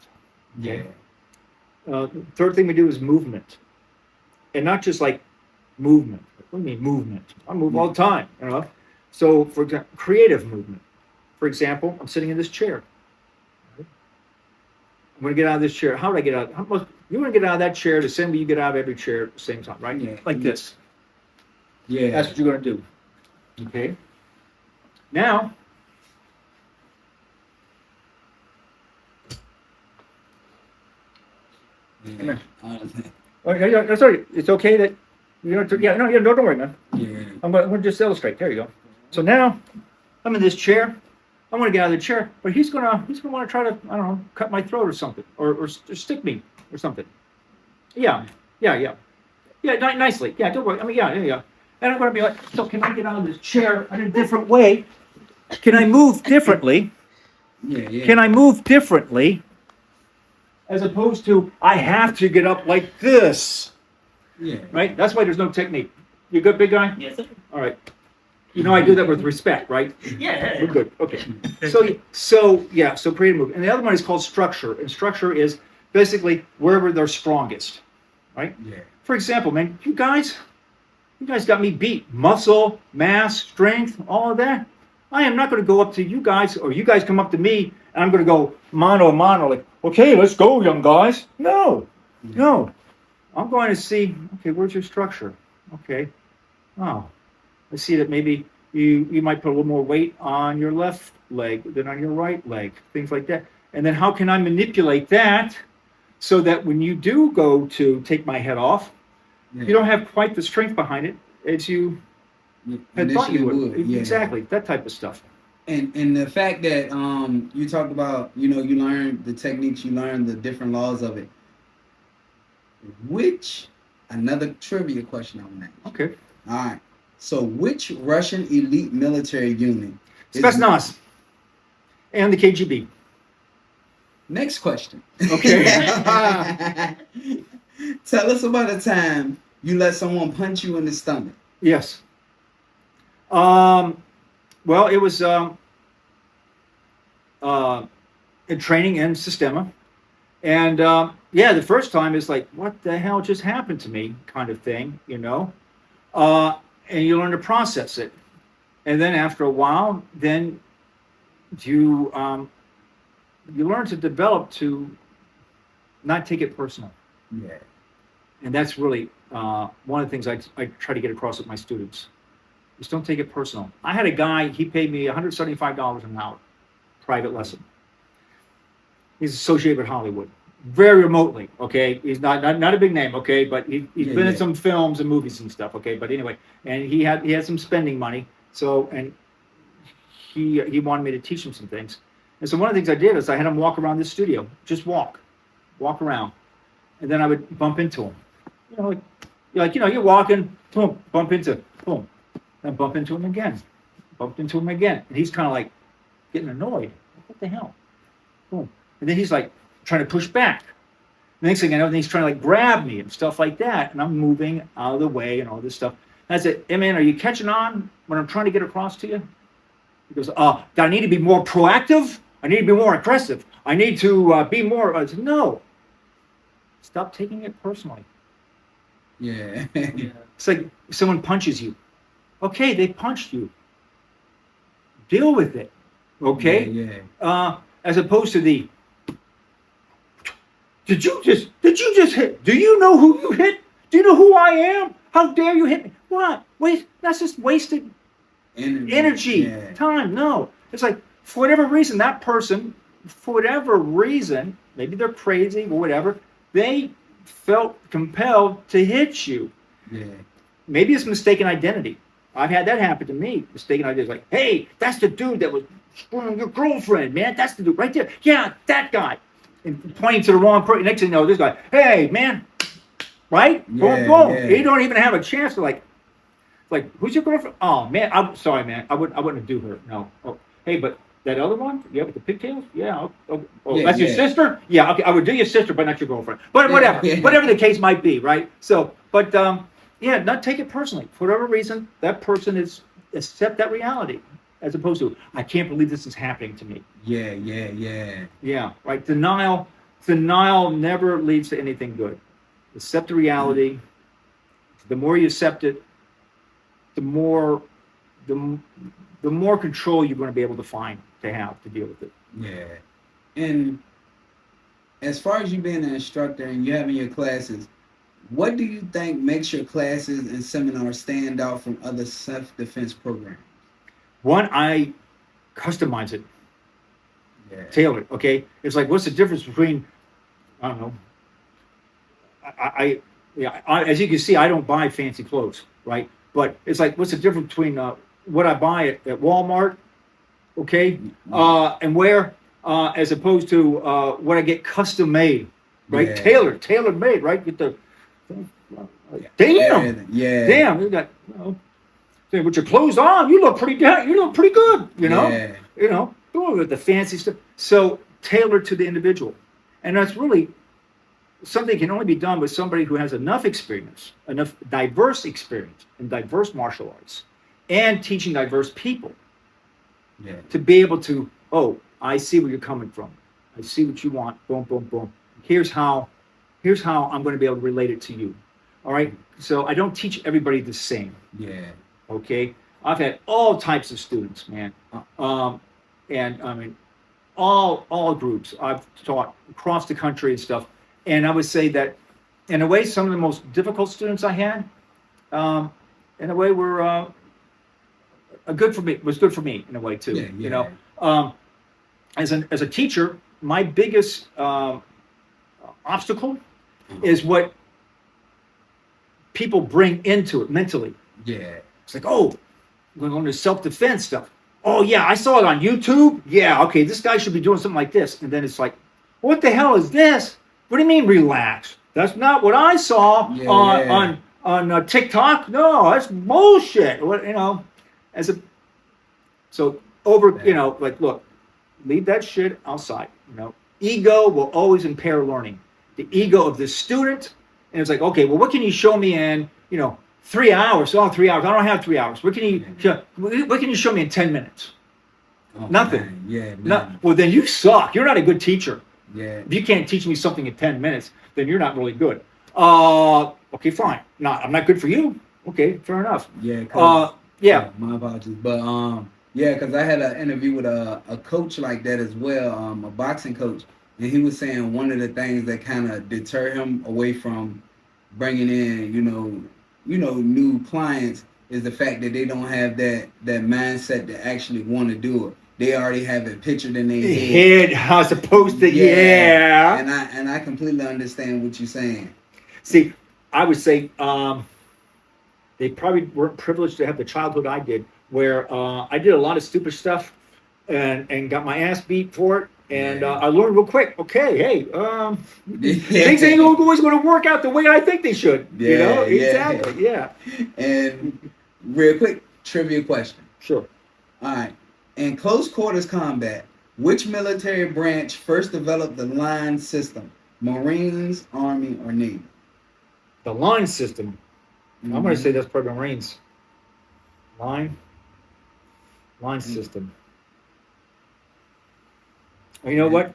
Okay? Third thing we do is movement, and not just like movement. What do you mean movement? I move all the time. So for example, creative movement. For example, I'm sitting in this chair. I'm going to get out of this chair. How would I get out? You want to get out of that chair the same way you get out of every chair at the same time, right? Yeah. Like this. Yeah. That's what you're going to do. Okay. Now, sorry. It's okay that don't worry, man. Yeah. I'm going to just illustrate. There you go. So now, I'm in this chair. I want to get out of the chair, but he's gonna want to try to, I don't know, cut my throat or something, or stick me or something. Yeah, nicely. Yeah, don't worry. I mean, yeah. And I'm going to be like, so can I get out of this chair in a different way? Can I move differently? Yeah. Can I move differently? As opposed to, I have to get up like this. Yeah. Right? That's why there's no technique. You good, big guy? Yes, sir. All right. You know I do that with respect, right? Yeah. We're good. Okay. So creative movement. And the other one is called structure. And structure is basically wherever they're strongest. Right? Yeah. For example, man, you guys got me beat. Muscle, mass, strength, all of that. I am not going to go up to you guys, or you guys come up to me, and I'm going to go mano a mano, like, okay, let's go, young guys. No. I'm going to see, okay, where's your structure? Okay. Oh, I see that maybe you might put a little more weight on your left leg than on your right leg, things like that. And then how can I manipulate that so that when you do go to take my head off, you don't have quite the strength behind it as you had thought you would. Yeah. Exactly, that type of stuff. And the fact that you talked about, you learn the techniques, you learn the different laws of it. Another trivia question on that. Okay. All right. So which Russian elite military unit? Spetsnaz and the KGB. Next question. Okay. Tell us about a time you let someone punch you in the stomach. Yes. Well, it was in training in Systema. And yeah, the first time is like, what the hell just happened to me, kind of thing, you know? And you learn to process it. And then after a while, then you you learn to develop to not take it personal. Yeah. And that's really one of the things I try to get across with my students. Just don't take it personal. I had a guy, he paid me $175 an hour, private lesson. He's associated with Hollywood, very remotely. Okay, he's not a big name. Okay, but he's been in some films and movies and stuff. Okay, but anyway, and he had some spending money. So and he wanted me to teach him some things. And so one of the things I did is I had him walk around this studio, just walk around, and then I would bump into him. You know, you're walking, boom, bump into, boom, then bump into him again, bumped into him again, and he's kind of like getting annoyed. What the hell? Boom. And then he's like trying to push back. The next thing I know, then he's trying to like grab me and stuff like that. And I'm moving out of the way and all this stuff. And I said, hey man, are you catching on when I'm trying to get across to you? He goes, do I need to be more proactive? I need to be more aggressive. I need to be more. I said, no. Stop taking it personally. Yeah. It's like someone punches you. Okay, they punched you. Deal with it. Okay? Yeah. As opposed to the, did you just hit? Do you know who you hit? Do you know who I am? How dare you hit me? What? Wait, that's just wasted energy, time. No. It's like, for whatever reason, that person, for whatever reason, maybe they're crazy or whatever, they felt compelled to hit you. Yeah. Maybe it's mistaken identity. I've had that happen to me. Mistaken identity. Like, hey, that's the dude that was screwing your girlfriend, man. That's the dude right there. Yeah, that guy. And pointing to the wrong person. Next thing you know, this guy, hey, man. Right? Yeah, Boom, boom. yeah. You don't even have a chance to like, who's your girlfriend? Oh, man. I'm sorry, man. I wouldn't do her. No. Oh, hey, but that other one? Yeah, with the pigtails? Yeah. Oh, that's your sister? Yeah, okay. I would do your sister, but not your girlfriend. But whatever. Yeah. Whatever the case might be, right? So, but, yeah, not take it personally. For whatever reason, that person is accept that reality. As opposed to, I can't believe this is happening to me. Yeah. Yeah, right. Denial never leads to anything good. Accept the reality. The more you accept it, the more control you're going to be able to have to deal with it. Yeah. And as far as you being an instructor and you having your classes, what do you think makes your classes and seminars stand out from other self-defense programs? One, I customize it, tailor it. Okay, it's like, what's the difference between, I don't know. I as you can see, I don't buy fancy clothes, right? But it's like, what's the difference between what I buy at Walmart, okay, and where, as opposed to what I get custom made, right? Yeah. Tailor made, right? Get the damn, you got. With your clothes on, you look pretty good, you know. Yeah. You know, with the fancy stuff. So tailored to the individual, and that's really something that can only be done with somebody who has enough experience, enough diverse experience in diverse martial arts, and teaching diverse people. Yeah. To be able to, I see where you're coming from. I see what you want. Boom, boom, boom. Here's how I'm going to be able to relate it to you. All right. So I don't teach everybody the same. Yeah. Okay, I've had all types of students, man, and I mean, all groups. I've taught across the country and stuff, and I would say that, in a way, some of the most difficult students I had, in a way, were good for me. Was good for me in a way too. Yeah. You know, as a teacher, my biggest obstacle is what people bring into it mentally. Yeah. It's like, we're going to learn self-defense stuff. Oh, yeah, I saw it on YouTube. Yeah, okay, this guy should be doing something like this. And then it's like, what the hell is this? What do you mean relax? That's not what I saw on TikTok. No, that's bullshit. What, you know, you know, like, look, leave that shit outside. You know, ego will always impair learning. The ego of the student And it's like, okay, well, what can you show me in 3 hours? Oh, 3 hours. I don't have 3 hours. What can you show me in 10 minutes? Oh, Nothing. man. Yeah. Well, then you suck. You're not a good teacher. Yeah. If you can't teach me something in 10 minutes, then you're not really good. Okay, fine. I'm not good for you. Okay, fair enough. Yeah. Yeah. My apologies, but yeah, because I had an interview with a coach like that as well, a boxing coach, and he was saying one of the things that kind of deter him away from bringing in, new clients is the fact that they don't have that mindset to actually want to do it. They already have it pictured in their head. As opposed to yeah. And I completely understand what you're saying. See, I would say they probably weren't privileged to have the childhood I did, where I did a lot of stupid stuff and got my ass beat for it. And I learned real quick. Okay, hey, things ain't always going to work out the way I think they should. Yeah, exactly. Yeah. And real quick trivia question. Sure. All right. In close quarters combat, which military branch first developed the line system? Marines, Army, or Navy? The line system. Mm-hmm. I'm going to say that's probably Marines. Line system. You know what?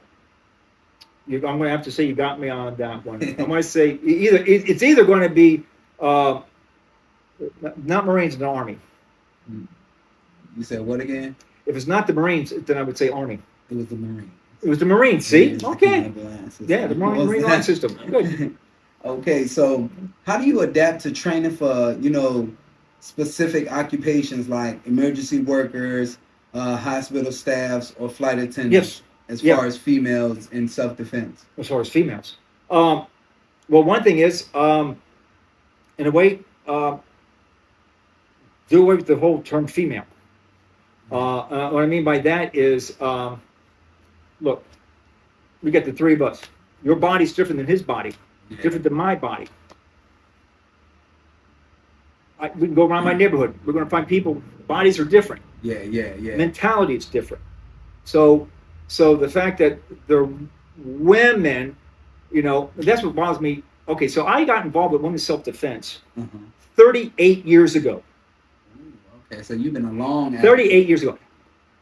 I'm going to have to say you got me on that one. I'm going to say it's either going to be not Marines, the Army. You said what again? If it's not the Marines, then I would say Army. It was the Marines. It was the Marines. See? Yeah, okay. Yeah, the Marine line system. Good. Okay, so how do you adapt to training for specific occupations like emergency workers, hospital staffs, or flight attendants? Yes. As far as females in self-defense. As far as females, well, one thing is, in a way, do away with the whole term female. What I mean by that is, look, we got the three of us. Your body's different than his body, different than my body. We can go around my neighborhood. We're going to find people. Bodies are different. Yeah. Mentality is different. So the fact that they're women, that's what bothers me. Okay, so I got involved with women's self-defense 38 years ago. Okay, so you've been a long 38 years ago.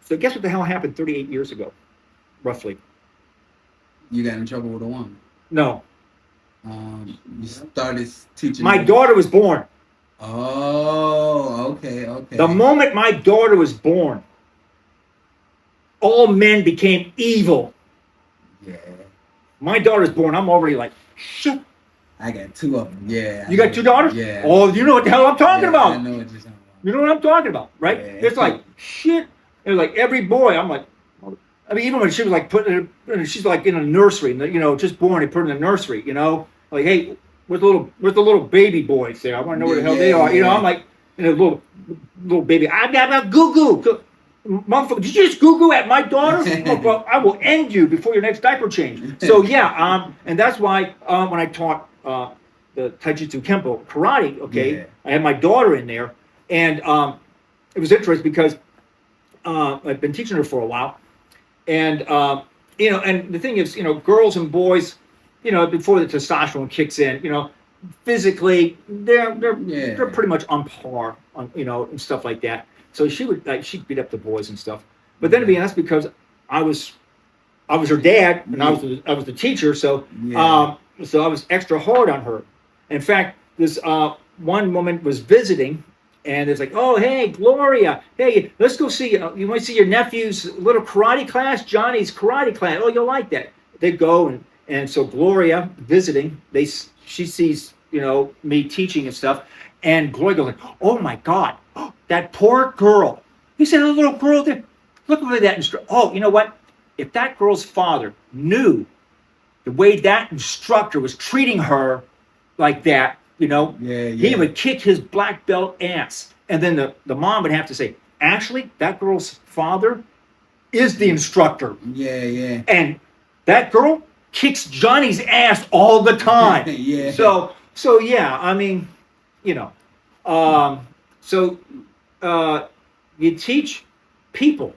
So guess what the hell happened 38 years ago, roughly? You got in trouble with a woman? No. You started teaching. My daughter was born. Oh, okay. The moment my daughter was born, all men became evil. Yeah. My daughter's born. I'm already like, shit. I got two of them. Yeah. You got two daughters? Yeah. Oh, you know what the hell I'm talking about. I know what you're talking about. You know what I'm talking about, right? Yeah. It's like, shit. And like every boy, I'm like, I mean, even when she was like she's like in a nursery, just born, they put her in a nursery, like, hey, where's the little baby boys there? I want to know where the hell they are. I'm like, little baby, I got goo. Motherfucker, did you just goo at my daughter? Oh, well, I will end you before your next diaper change. So yeah, and that's why when I taught the Taijutsu Kempo karate, okay, I had my daughter in there, and it was interesting because I've been teaching her for a while, and and the thing is, girls and boys, before the testosterone kicks in, physically they're pretty much on par, and stuff like that. So she'd beat up the boys and stuff. But then to be honest, because I was her dad and I was the teacher, so so I was extra hard on her. In fact, this one woman was visiting, and it's like, oh hey Gloria, hey, let's go see. You want to see your nephew's little karate class, Johnny's karate class? Oh, you'll like that. They go and so Gloria visiting, she sees me teaching and stuff, and Gloria goes like, oh my God. That poor girl. You said a little girl there. Look at that instructor. Oh, you know what? If that girl's father knew the way that instructor was treating her like that, he would kick his black belt ass. And then the mom would have to say, actually, that girl's father is the instructor. Yeah. And that girl kicks Johnny's ass all the time. Yeah. So yeah, I mean, so you teach people,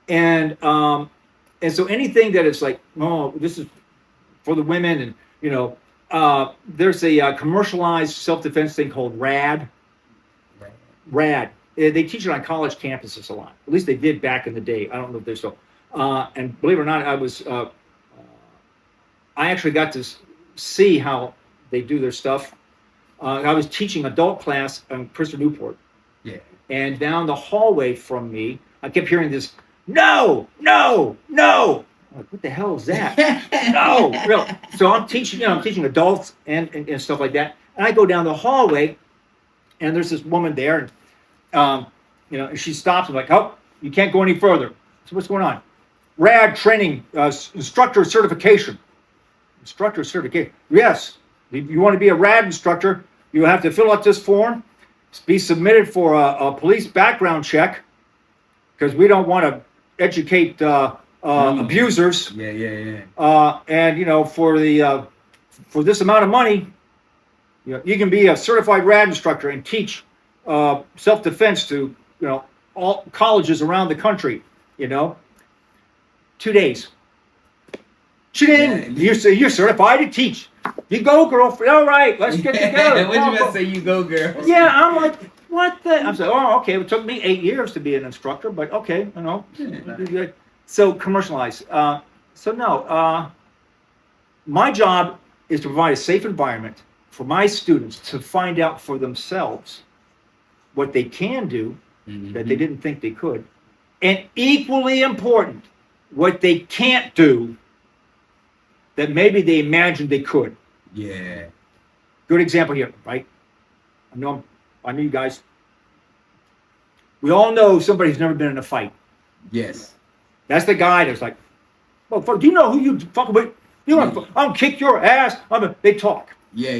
and so anything that is like, oh, this is for the women, and There's a commercialized self-defense thing called RAD. RAD. They teach it on college campuses a lot. At least they did back in the day. I don't know if they're still. And believe it or not, I actually got to see how they do their stuff. I was teaching adult class on Prisoner Newport. Yeah. And down the hallway from me, I kept hearing this, no, no, no. I'm like, what the hell is that? No, really. So I'm teaching, I'm teaching adults and stuff like that. And I go down the hallway, and there's this woman there, and and she stops. I'm like, oh, you can't go any further. So what's going on? RAD training, instructor certification. Instructor certification. Yes, if you want to be a RAD instructor, you have to fill out this form, be submitted for a police background check, because we don't want to educate abusers. Yeah. And for this amount of money, you can be a certified RAD instructor and teach self-defense to all colleges around the country. 2 days. She didn't. Yeah. You're certified to teach. You go, girlfriend. All right, let's get together. What you gonna say? You go, girl. Yeah, I'm like, what the? I'm saying, oh, okay. It took me 8 years to be an instructor, but okay, Yeah. So commercialized. My job is to provide a safe environment for my students to find out for themselves what they can do that they didn't think they could, and equally important, what they can't do that maybe they imagined they could. Yeah. Good example here, right? I know you guys. We all know somebody who's never been in a fight. Yes. That's the guy that's like, well, do you know who you fucking with? You want to? I'll kick your ass. They talk. Yeah.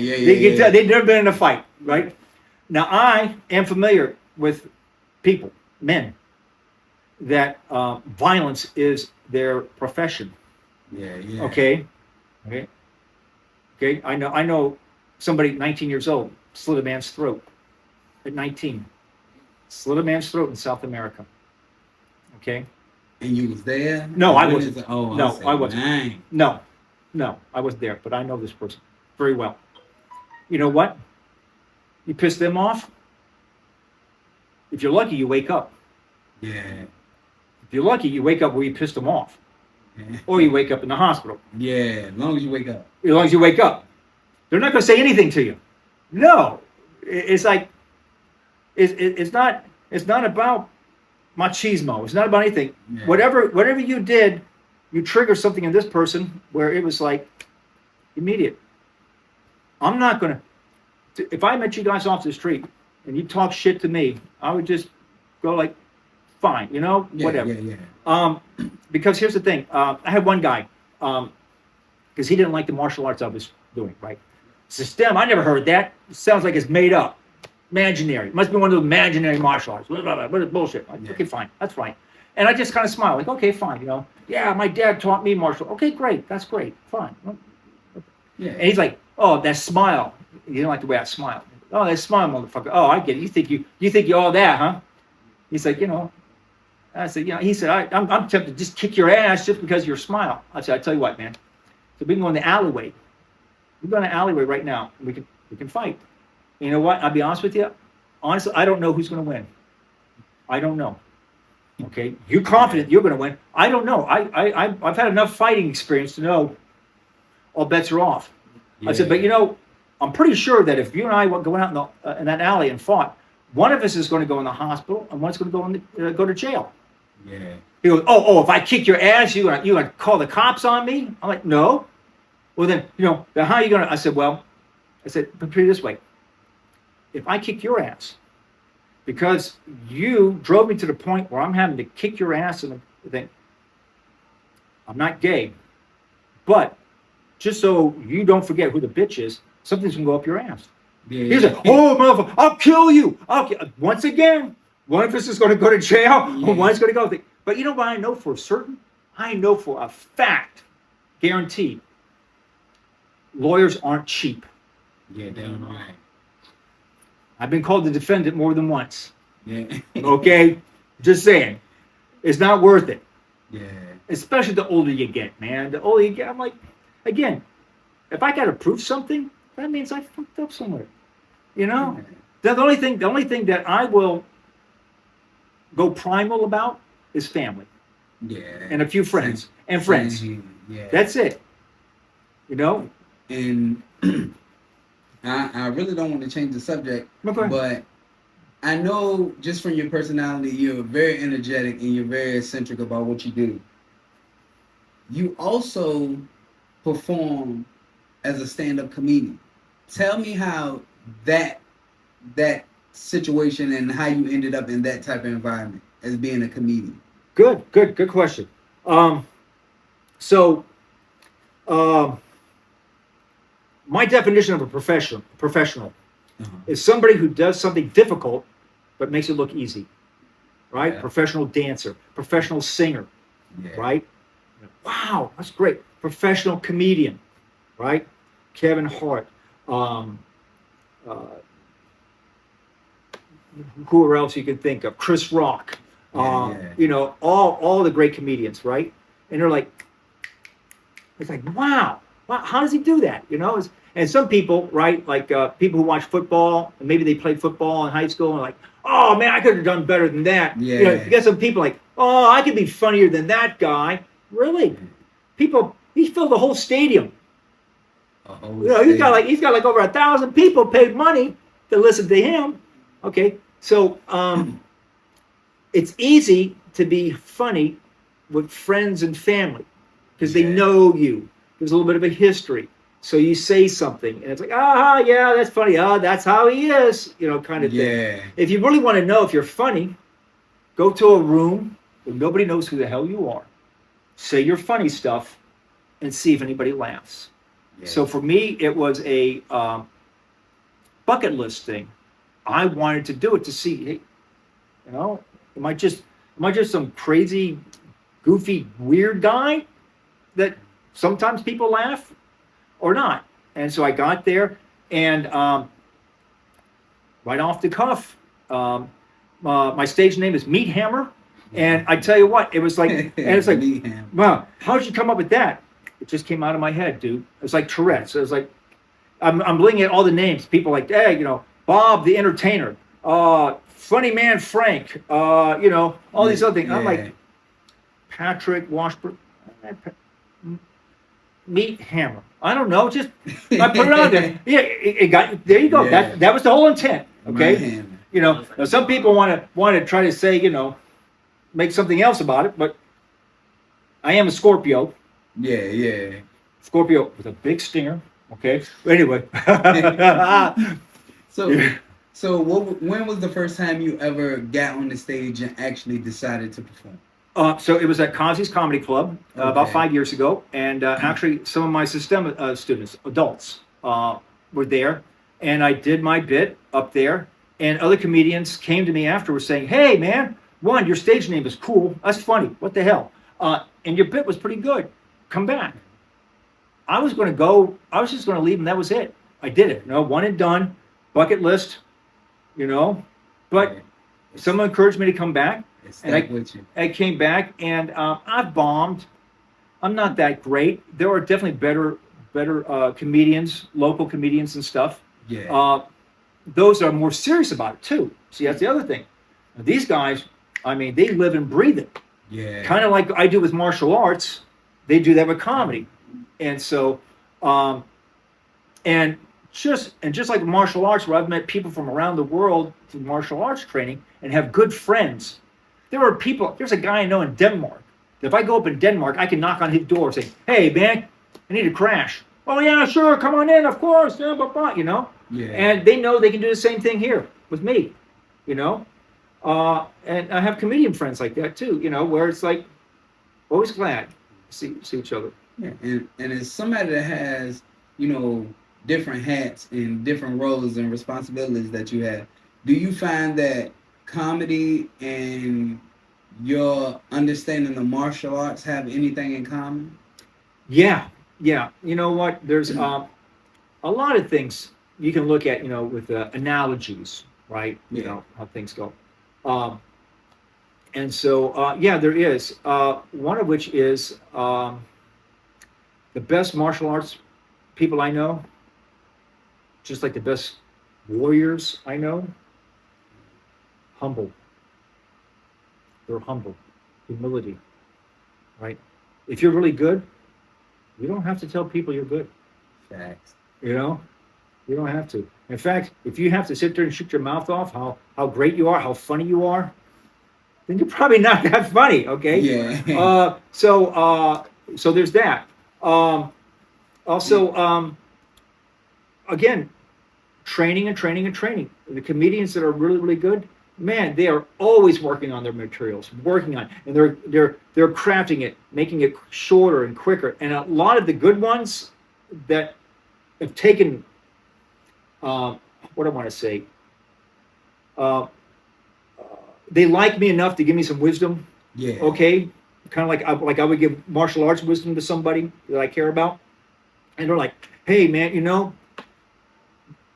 They've never been in a fight, right? Now I am familiar with people, men, that violence is their profession. Yeah. Okay. I know somebody 19 years old slit a man's throat at 19. Slit a man's throat in South America. Okay. And you was there? No, I wasn't. Oh, No, I wasn't. Dang. No, I wasn't there, but I know this person very well. You know what? You piss them off. If you're lucky, you wake up. Yeah. If you're lucky, you wake up where you pissed them off. Or you wake up in the hospital. Yeah, as long as you wake up. As long as you wake up. They're not going to say anything to you. No. It's like, it's not about machismo. It's not about anything. Yeah. Whatever you did, you trigger something in this person where it was like immediate. I'm not going to, if I met you guys off the street and you talk shit to me, I would just go like, fine, whatever. Yeah. Because here's the thing. I had one guy, because he didn't like the martial arts I was doing, right? Systema, I never heard that. It sounds like it's made up. Imaginary. It must be one of those imaginary martial arts. What is bullshit? Like, okay, fine. That's fine. And I just kind of smiled, like, okay, fine, Yeah, my dad taught me martial. Okay, great. That's great. Fine. Yeah. And he's like, oh, that smile. You don't like the way I smile. Oh, that smile, motherfucker. Oh, I get it. You think you all that, huh? He's like, I said, he said, I'm tempted to just kick your ass just because of your smile. I said, I tell you what, man. So we can go in the alleyway. We go in the alleyway right now. We can fight. You know what? I'll be honest with you. Honestly, I don't know who's going to win. I don't know. Okay, you're confident you're going to win. I don't know. I've had enough fighting experience to know all bets are off. Yeah. I said, but I'm pretty sure that if you and I went out in that alley and fought, one of us is going to go in the hospital and one's going to go to jail. Yeah. He goes, oh, if I kick your ass, you gonna call the cops on me? I'm like, no. Well then, then how are you gonna? I said, but put it this way. If I kick your ass, because you drove me to the point where I'm having to kick your ass and think, I'm not gay, but just so you don't forget who the bitch is, something's gonna go up your ass. Yeah. He's like, oh, motherfucker, I'll kill you. Once again, one of us is going to go to jail, or one's going to go. But you know what I know for certain? I know for a fact, guaranteed, lawyers aren't cheap. Yeah, damn right. I've been called the defendant more than once. Yeah. Okay? Just saying. It's not worth it. Yeah. Especially the older you get, man. The older you get, I'm like, again, if I got to prove something, that means I fucked up somewhere. You know, the only thing that I will go primal about is family. Yeah. And a few friends and friends. Yeah. That's it. You know. And I really don't want to change the subject, Okay. but I know just from your personality, you're very energetic and you're very eccentric about what you do. You also perform as a stand-up comedian. Tell me how that situation and how you ended up in that type of environment as being a comedian. Good question. So, my definition of a professional is somebody who does something difficult but makes it look easy, right? Yeah. Professional dancer, professional singer, Yeah. right? Wow, that's great. Professional comedian, right? Kevin Hart. Who else you could think of? Chris Rock. You know, all the great comedians, right? And they're like, it's like, wow, how does he do that? You know, and some people, right, like people who watch football, and maybe they played football in high school, and like, oh man, I could have done better than that. Yeah. You know, you got some people like, oh, I could be funnier than that guy. Really? People, he filled the whole stadium. You know, he's got like over 1,000 people paid money to listen to him. Okay, so it's easy to be funny with friends and family because they know you. There's a little bit of a history. So you say something, and it's like, yeah, that's funny. That's how he is, you know, kind of thing. If you really want to know if you're funny, go to a room where nobody knows who the hell you are. Say your funny stuff, and see if anybody laughs. Yeah. So for me, it was a bucket list thing. I wanted to do it to see, hey, you know, am I just some crazy, goofy, weird guy that sometimes people laugh or not? And so I got there, and right off the cuff, my stage name is Meat Hammer, and I tell you what, it was like, and it's like, wow, how did you come up with that? It just came out of my head, dude. It was like Tourette's. It was like, I'm looking at all the names. People like, hey, you know, Bob the Entertainer, Funny Man Frank, you know, all these other things. I'm like, Patrick Washburn, Meat Hammer. I don't know, just I put it on there. Yeah, it got there. You go. Yeah. That was the whole intent. Okay, you know. Now some people want to try to say, you know, make something else about it, but I am a Scorpio. Yeah. Scorpio with a big stinger. Okay. Anyway. So when was the first time you ever got on the stage and actually decided to perform? So it was at Kazi's Comedy Club about 5 years ago, and actually some of my Systema students, adults, were there, and I did my bit up there, and other comedians came to me afterwards saying, "Hey man, one, your stage name is cool. That's funny. What the hell? And your bit was pretty good. Come back." I was just going to leave, and that was it. I did it. You know, one and done, bucket list. You know, but someone encouraged me to come back, and I came back, and I've bombed. I'm not that great. There are definitely better comedians, local comedians and stuff. Yeah. Those are more serious about it too. See, that's the other thing. These guys, I mean, they live and breathe it. Yeah. Kind of like I do with martial arts, they do that with comedy, and so, just like martial arts, where I've met people from around the world through martial arts training and have good friends. There's a guy I know in Denmark. If I go up in Denmark, I can knock on his door and say, "Hey, man, I need to crash." "Oh, yeah, sure, come on in, of course, you know. Yeah. And they know they can do the same thing here with me, you know. And I have comedian friends like that too, you know, where it's like, always glad to see each other. Yeah, and as somebody that has, you know, different hats and different roles and responsibilities that you have, do you find that comedy and your understanding of martial arts have anything in common? Yeah. You know what? There's a lot of things you can look at, you know, with analogies, right? Yeah. You know, how things go. And so, there is. One of which is the best martial arts people I know, just like the best warriors I know, humble. They're humble. Humility, right? If you're really good, you don't have to tell people you're good. Facts. You know, you don't have to. In fact, if you have to sit there and shoot your mouth off how great you are, how funny you are, then you're probably not that funny. Okay. Yeah. So there's that. Also, again, training and training and training. The comedians that are really, really good, man, they are always working on their materials, and they're crafting it, making it shorter and quicker. And a lot of the good ones that have taken, what I want to say, they like me enough to give me some wisdom. Yeah. Okay, kind of like I would give martial arts wisdom to somebody that I care about, and they're like, "Hey, man,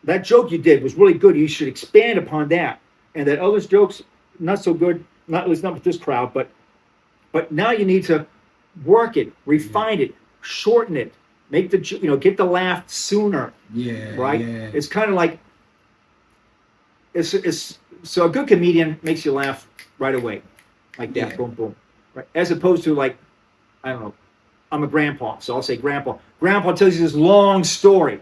that joke you did was really good. You should expand upon that. And that other jokes not so good. Not with this crowd, but now you need to work it, refine it, shorten it, make the get the laugh sooner. Yeah. Right. Yeah. It's kind of like it's so a good comedian makes you laugh right away, like that. Yeah. Boom, boom. Right. As opposed to like, I don't know. I'm a grandpa, so I'll say grandpa. Grandpa tells you this long story.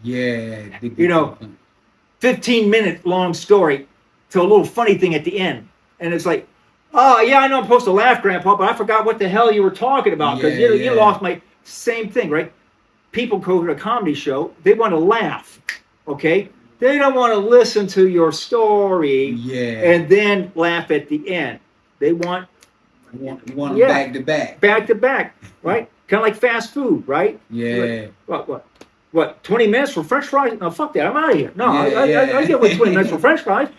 Yeah. 15-minute long story to a little funny thing at the end. And it's like, oh, yeah, I know I'm supposed to laugh, Grandpa, but I forgot what the hell you were talking about because you lost my same thing, right? People go to a comedy show, they want to laugh, okay? They don't want to listen to your story and then laugh at the end. They want them back to back. Back to back, right? Kind of like fast food, right? Yeah. What? 20 minutes for French fries? No, fuck that. I'm out of here. No, I get what 20 minutes for French fries.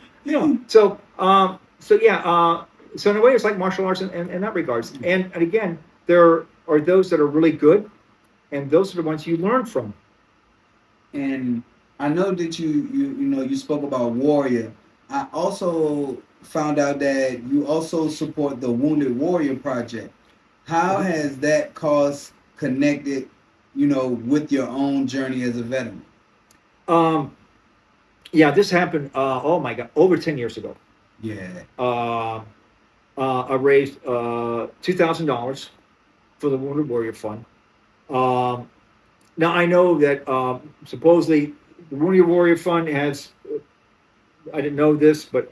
So in a way, it's like martial arts in that regards. And again, there are those that are really good, and those are the ones you learn from. And I know that you spoke about Warrior. I also found out that you also support the Wounded Warrior Project. How has that cause connected, with your own journey as a veteran? This happened, oh my God, over 10 years ago. Yeah. I raised $2,000 for the Wounded Warrior Fund. Now I know that supposedly the Wounded Warrior Fund has, I didn't know this, but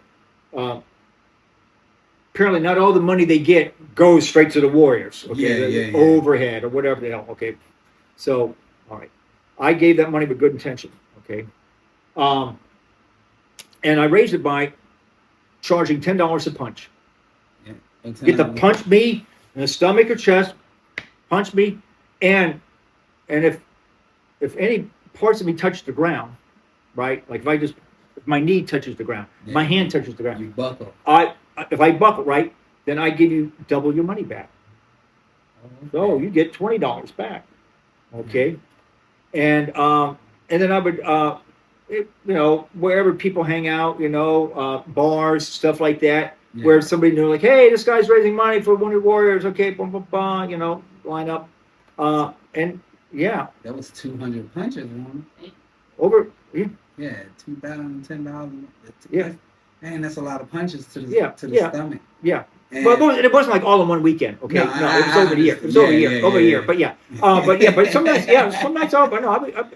apparently not all the money they get goes straight to the warriors. Okay, overhead or whatever the hell. Okay, so all right, I gave that money with good intention. Okay, and I raised it by charging $10 a punch. Yeah, get to punch me in the stomach or chest, punch me, and if any parts of me touch the ground, right? Like if my knee touches the ground, my hand touches the ground, you buckle. If I buckle, right, then I give you double your money back. Okay. So you get $20 back. Okay, and then I would wherever people hang out, bars, stuff like that, where somebody knew, like, hey, this guy's raising money for Wounded Warriors. Okay, boom, boom, boom, line up, and yeah, that was 200 punches, man. Over, yeah, $2,000, $10. Yeah. Man, that's a lot of punches to the stomach. Yeah. But it wasn't like all in one weekend. Okay. No, it was over the year. It was over a year. But yeah. But sometimes, I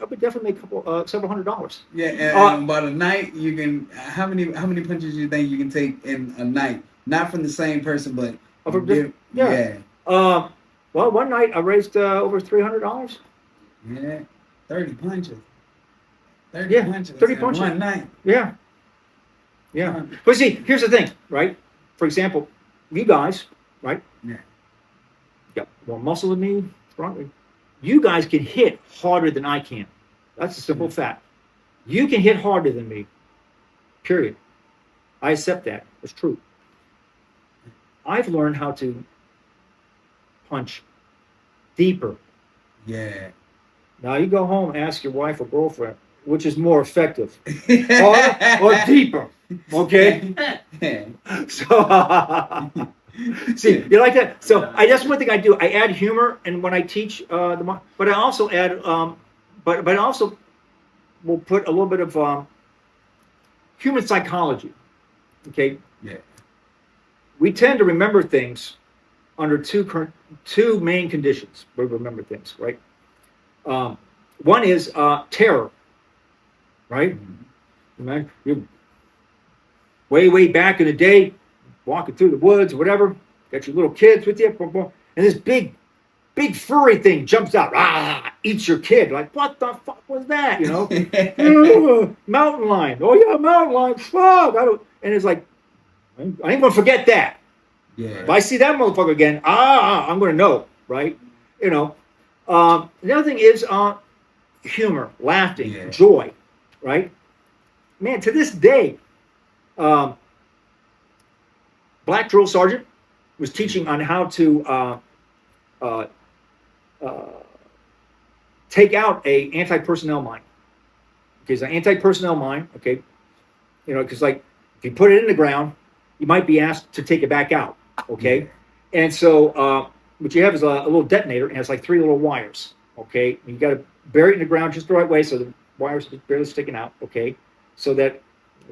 would definitely make several $100s. Yeah. And about a night, you can. How many punches do you think you can take in a night? Not from the same person, but well, one night I raised over $300. Yeah. 30 punches. 30 punches. 30 punches. One night. Yeah. Yeah. But see, here's the thing, right? For example, you guys, right? Yeah. Got more muscle than me, stronger. You guys can hit harder than I can. That's a simple fact. You can hit harder than me. Period. I accept that. It's true. I've learned how to punch deeper. Yeah. Now you go home and ask your wife or girlfriend, which is more effective, or deeper. Okay. So see, you like that? So that's one thing I do. I add humor, and when I teach but I also add but also we'll put a little bit of human psychology. Okay. Yeah. We tend to remember things under two main conditions. We remember things, right? One is terror, right? Mhm. You way back in the day, walking through the woods or whatever, got your little kids with you, and this big furry thing jumps out, eats your kid. Like, what the fuck was that? You know, mountain lion. Oh yeah, mountain lion. Fuck. And it's like, I ain't gonna forget that. Yeah. If I see that motherfucker again, I'm gonna know, right? You know. The other thing is humor, laughing, Yeah. joy, right? Man, to this day, black drill sergeant was teaching on how to take out a anti-personnel mine. Okay, it's an anti-personnel mine. Okay, you know, because like if you put it in the ground, you might be asked to take it back out. Okay, and so what you have is a little detonator, and it has like 3 little wires. Okay, and you got to bury it in the ground just the right way so the wires are barely sticking out. Okay, so that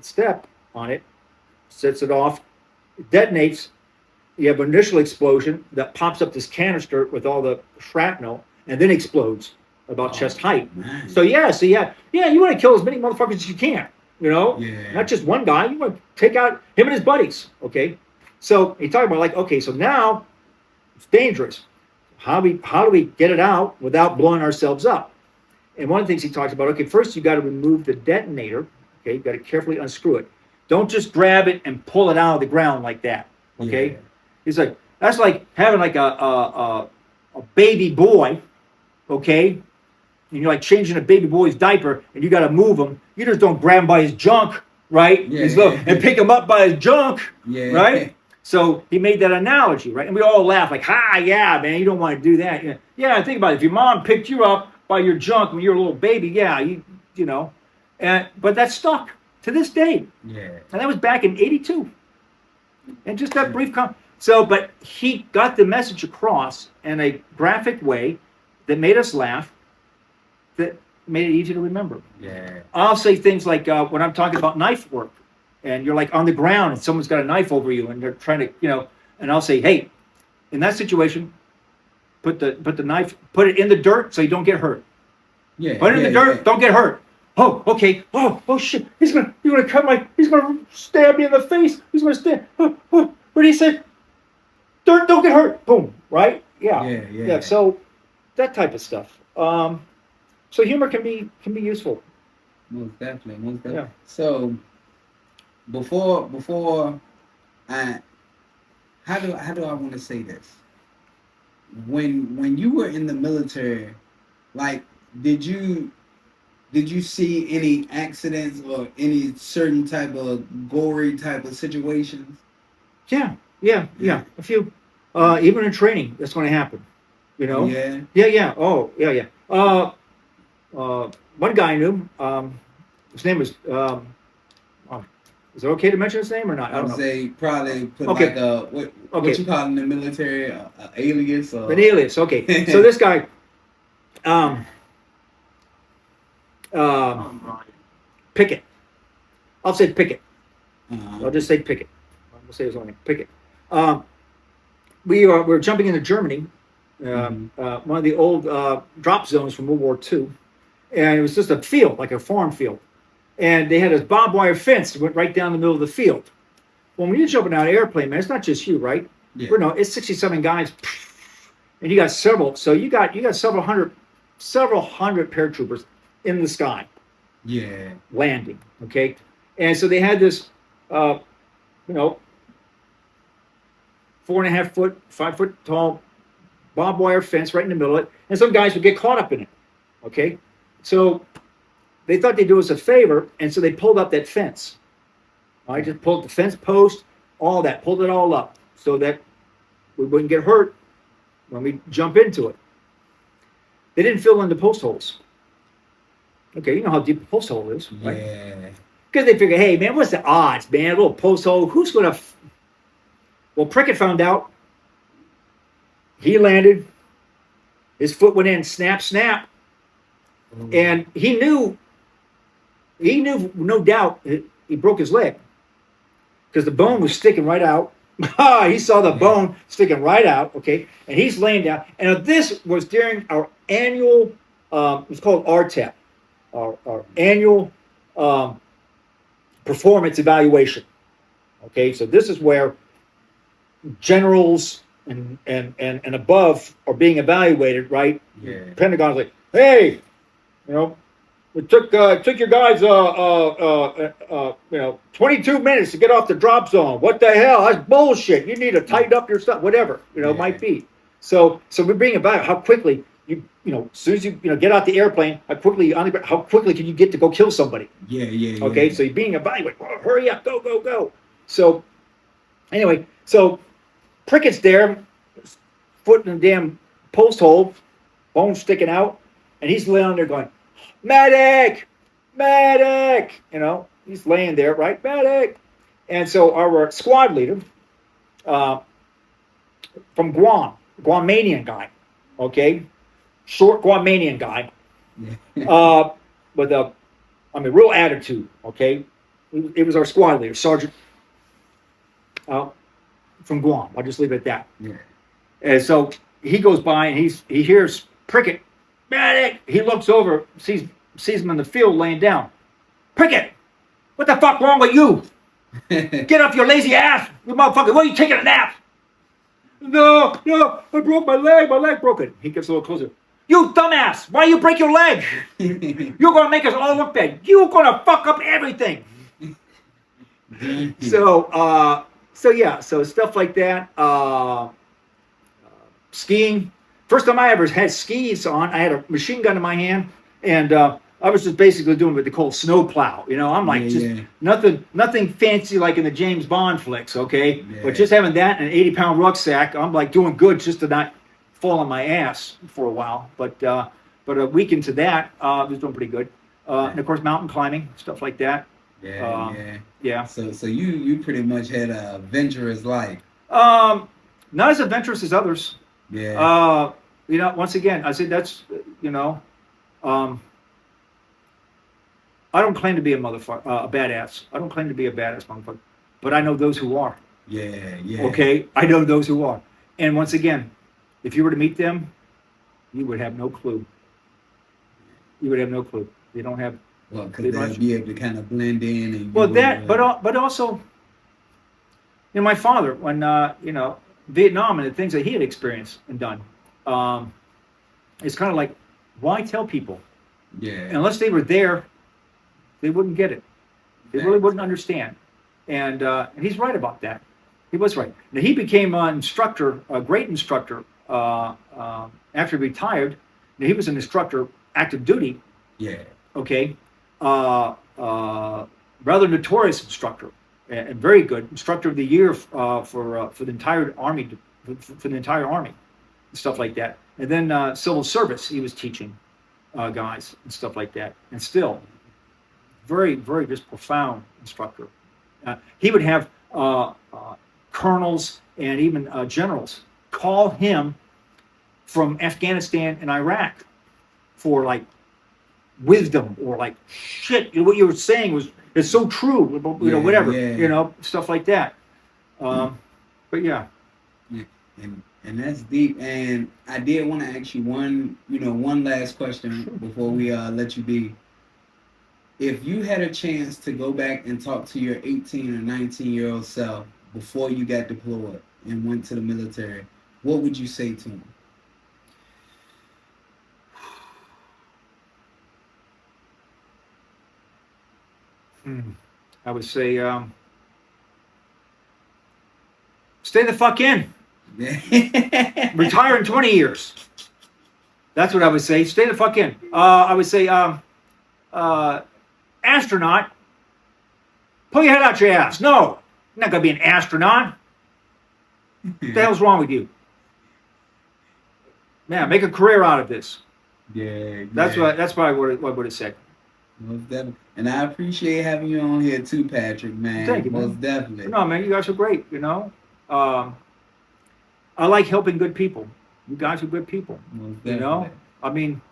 step on it sets it off, it detonates. You have an initial explosion that pops up this canister with all the shrapnel, and then explodes about chest height. Man. So you want to kill as many motherfuckers as you can. You know, not just one guy. You want to take out him and his buddies. Okay, so he talking about like, okay, so now it's dangerous. How do we get it out without blowing ourselves up? And one of the things he talks about, okay, first you got to remove the detonator. Okay, you got to carefully unscrew it. Don't just grab it and pull it out of the ground like that. Okay. Yeah. He's like, that's like having like a baby boy, okay? And you're like changing a baby boy's diaper, and you got to move him. You just don't grab him by his junk, right? And pick him up by his junk, right? So he made that analogy, right? And we all laugh like, yeah, man, you don't want to do that. Yeah, think about it. If your mom picked you up by your junk when you were a little baby, yeah, you know. But that stuck to this day. Yeah. And that was back in '82. And just that brief So, but he got the message across in a graphic way that made us laugh, that made it easy to remember. Yeah. I'll say things like when I'm talking about knife work, and you're like on the ground and someone's got a knife over you and they're trying to, you know, and I'll say, hey, in that situation, put the knife, put it in the dirt so you don't get hurt. Yeah. Put it in the dirt, don't get hurt. Oh, okay. Oh shit. He's gonna stab me in the face. He's gonna stab. What did he say? Don't get hurt. Boom. Right? Yeah. So that type of stuff. So humor can be useful. Most definitely. Yeah. So before how do I want to say this? When you were in the military, like did you see any accidents or any certain type of gory type of situations? Yeah. A few. Even in training, that's going to happen. You know? Yeah. Oh, yeah. One guy I knew, his name was, is it okay to mention his name or not? I don't know. Say probably put like what you call in the military, an alias or... An alias, okay. So this guy, Pickett. I'll say Pickett. I'll just say Pickett. I'll say his own name, Pickett. We were jumping into Germany, one of the old drop zones from World War II, and it was just a field, like a farm field, and they had this barbed wire fence that went right down the middle of the field. Well, when you're jumping out of an airplane, man, it's not just you, right? Yeah. It's 67 guys, and you got several. So you got several hundred paratroopers in the sky. Yeah. Landing. Okay. And so they had this, 4.5 foot, 5 foot tall barbed wire fence right in the middle of it, and some guys would get caught up in it. Okay. So they thought they'd do us a favor, and so they pulled up that fence. I just pulled the fence post, all that, pulled it all up so that we wouldn't get hurt when we jump into it. They didn't fill in the post holes. Okay, you know how deep a post hole is, right? Yeah. Because they figure, hey, man, what's the odds, man? A little post hole, who's going to... Well, Prickett found out. He landed. His foot went in, snap. And he knew, no doubt, he broke his leg because the bone was sticking right out. He saw the bone sticking right out, okay? And he's laying down. And this was during our annual, it's called RTEP, our annual performance evaluation. Okay, so this is where generals and above are being evaluated, right? Yeah. Pentagon's like, hey, you know, it took your guys 22 minutes to get off the drop zone. What the hell? That's bullshit. You need to tighten up your stuff, whatever, it might be. So we're being about how quickly as soon as you get out the airplane, how quickly can you get to go kill somebody? Yeah. Okay, so you're being evaluated. Oh, hurry up, go. So anyway, so Prickett's there, foot in the damn post hole, bone sticking out, and he's laying there going, medic! He's laying there, right? Medic! And so our squad leader, from Guam, Guamanian guy, okay? Short Guamanian guy, with a real attitude, okay? It was our squad leader, Sergeant, from Guam. I'll just leave it at that. Yeah. And so he goes by and he hears Prickett, medic! He looks over, sees him in the field laying down. Prickett, what the fuck wrong with you? Get off your lazy ass, you motherfucker. What are you taking a nap? No, I broke my leg. My leg broke it. He gets a little closer. You dumbass, why you break your leg? You're going to make us all look bad. You're going to fuck up everything. So stuff like that. Skiing. First time I ever had skis on, I had a machine gun in my hand, and I was just basically doing what they call snow plow. I'm like nothing fancy like in the James Bond flicks, okay? Yeah. But just having that and an 80-pound rucksack, I'm like doing good just to not fall on my ass for a while. But a week into that, I was doing pretty good. And of course, mountain climbing, stuff like that. Yeah. So you pretty much had a adventurous life. Not as adventurous as others. Yeah. Once again, I said that's I don't claim to be a badass. I don't claim to be a badass motherfucker, but I know those who are. Yeah. Okay, I know those who are. And once again, if you were to meet them, you would have no clue. They don't have. Well, because they'll be able to kind of blend in. And but also, my father, when Vietnam and the things that he had experienced and done, it's kind of like, why tell people? Yeah. Unless they were there, they wouldn't get it. They really wouldn't understand. And he's right about that. He was right. Now, he became an instructor, a great instructor, after he retired. Now, he was an instructor, active duty. Yeah. Okay. Rather notorious instructor, and very good instructor of the year for the entire army, for the entire army, and stuff like that. And then civil service, he was teaching guys and stuff like that. And still, very, very just profound instructor. He would have colonels and even generals call him from Afghanistan and Iraq for like wisdom or like shit. What you were saying is so true. Whatever. Yeah. Stuff like that. But yeah. And that's deep. And I did want to ask you one last question before we let you be. If you had a chance to go back and talk to your 18 or 19-year-old self before you got deployed and went to the military, what would you say to him? I would say, stay the fuck in. Retire in 20 years. That's what I would say. Stay the fuck in. I would say, astronaut, pull your head out your ass. No, you're not going to be an astronaut. What the hell's wrong with you? Man, make a career out of this. Yeah. That's what I would have said. Most definitely. And I appreciate having you on here too, Patrick, man. Thank you, man. Most definitely. No, man, you guys are great, I like helping good people. You guys are good people. Most definitely. I mean,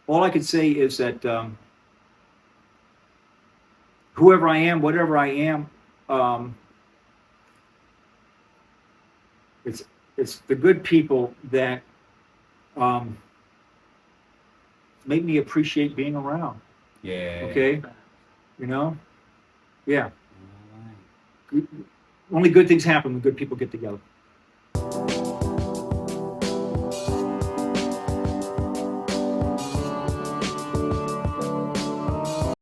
all I could say is that whoever I am, whatever I am, it's the good people that make me appreciate being around. Yeah. Okay, you know, yeah. All right. Only good things happen when good people get together.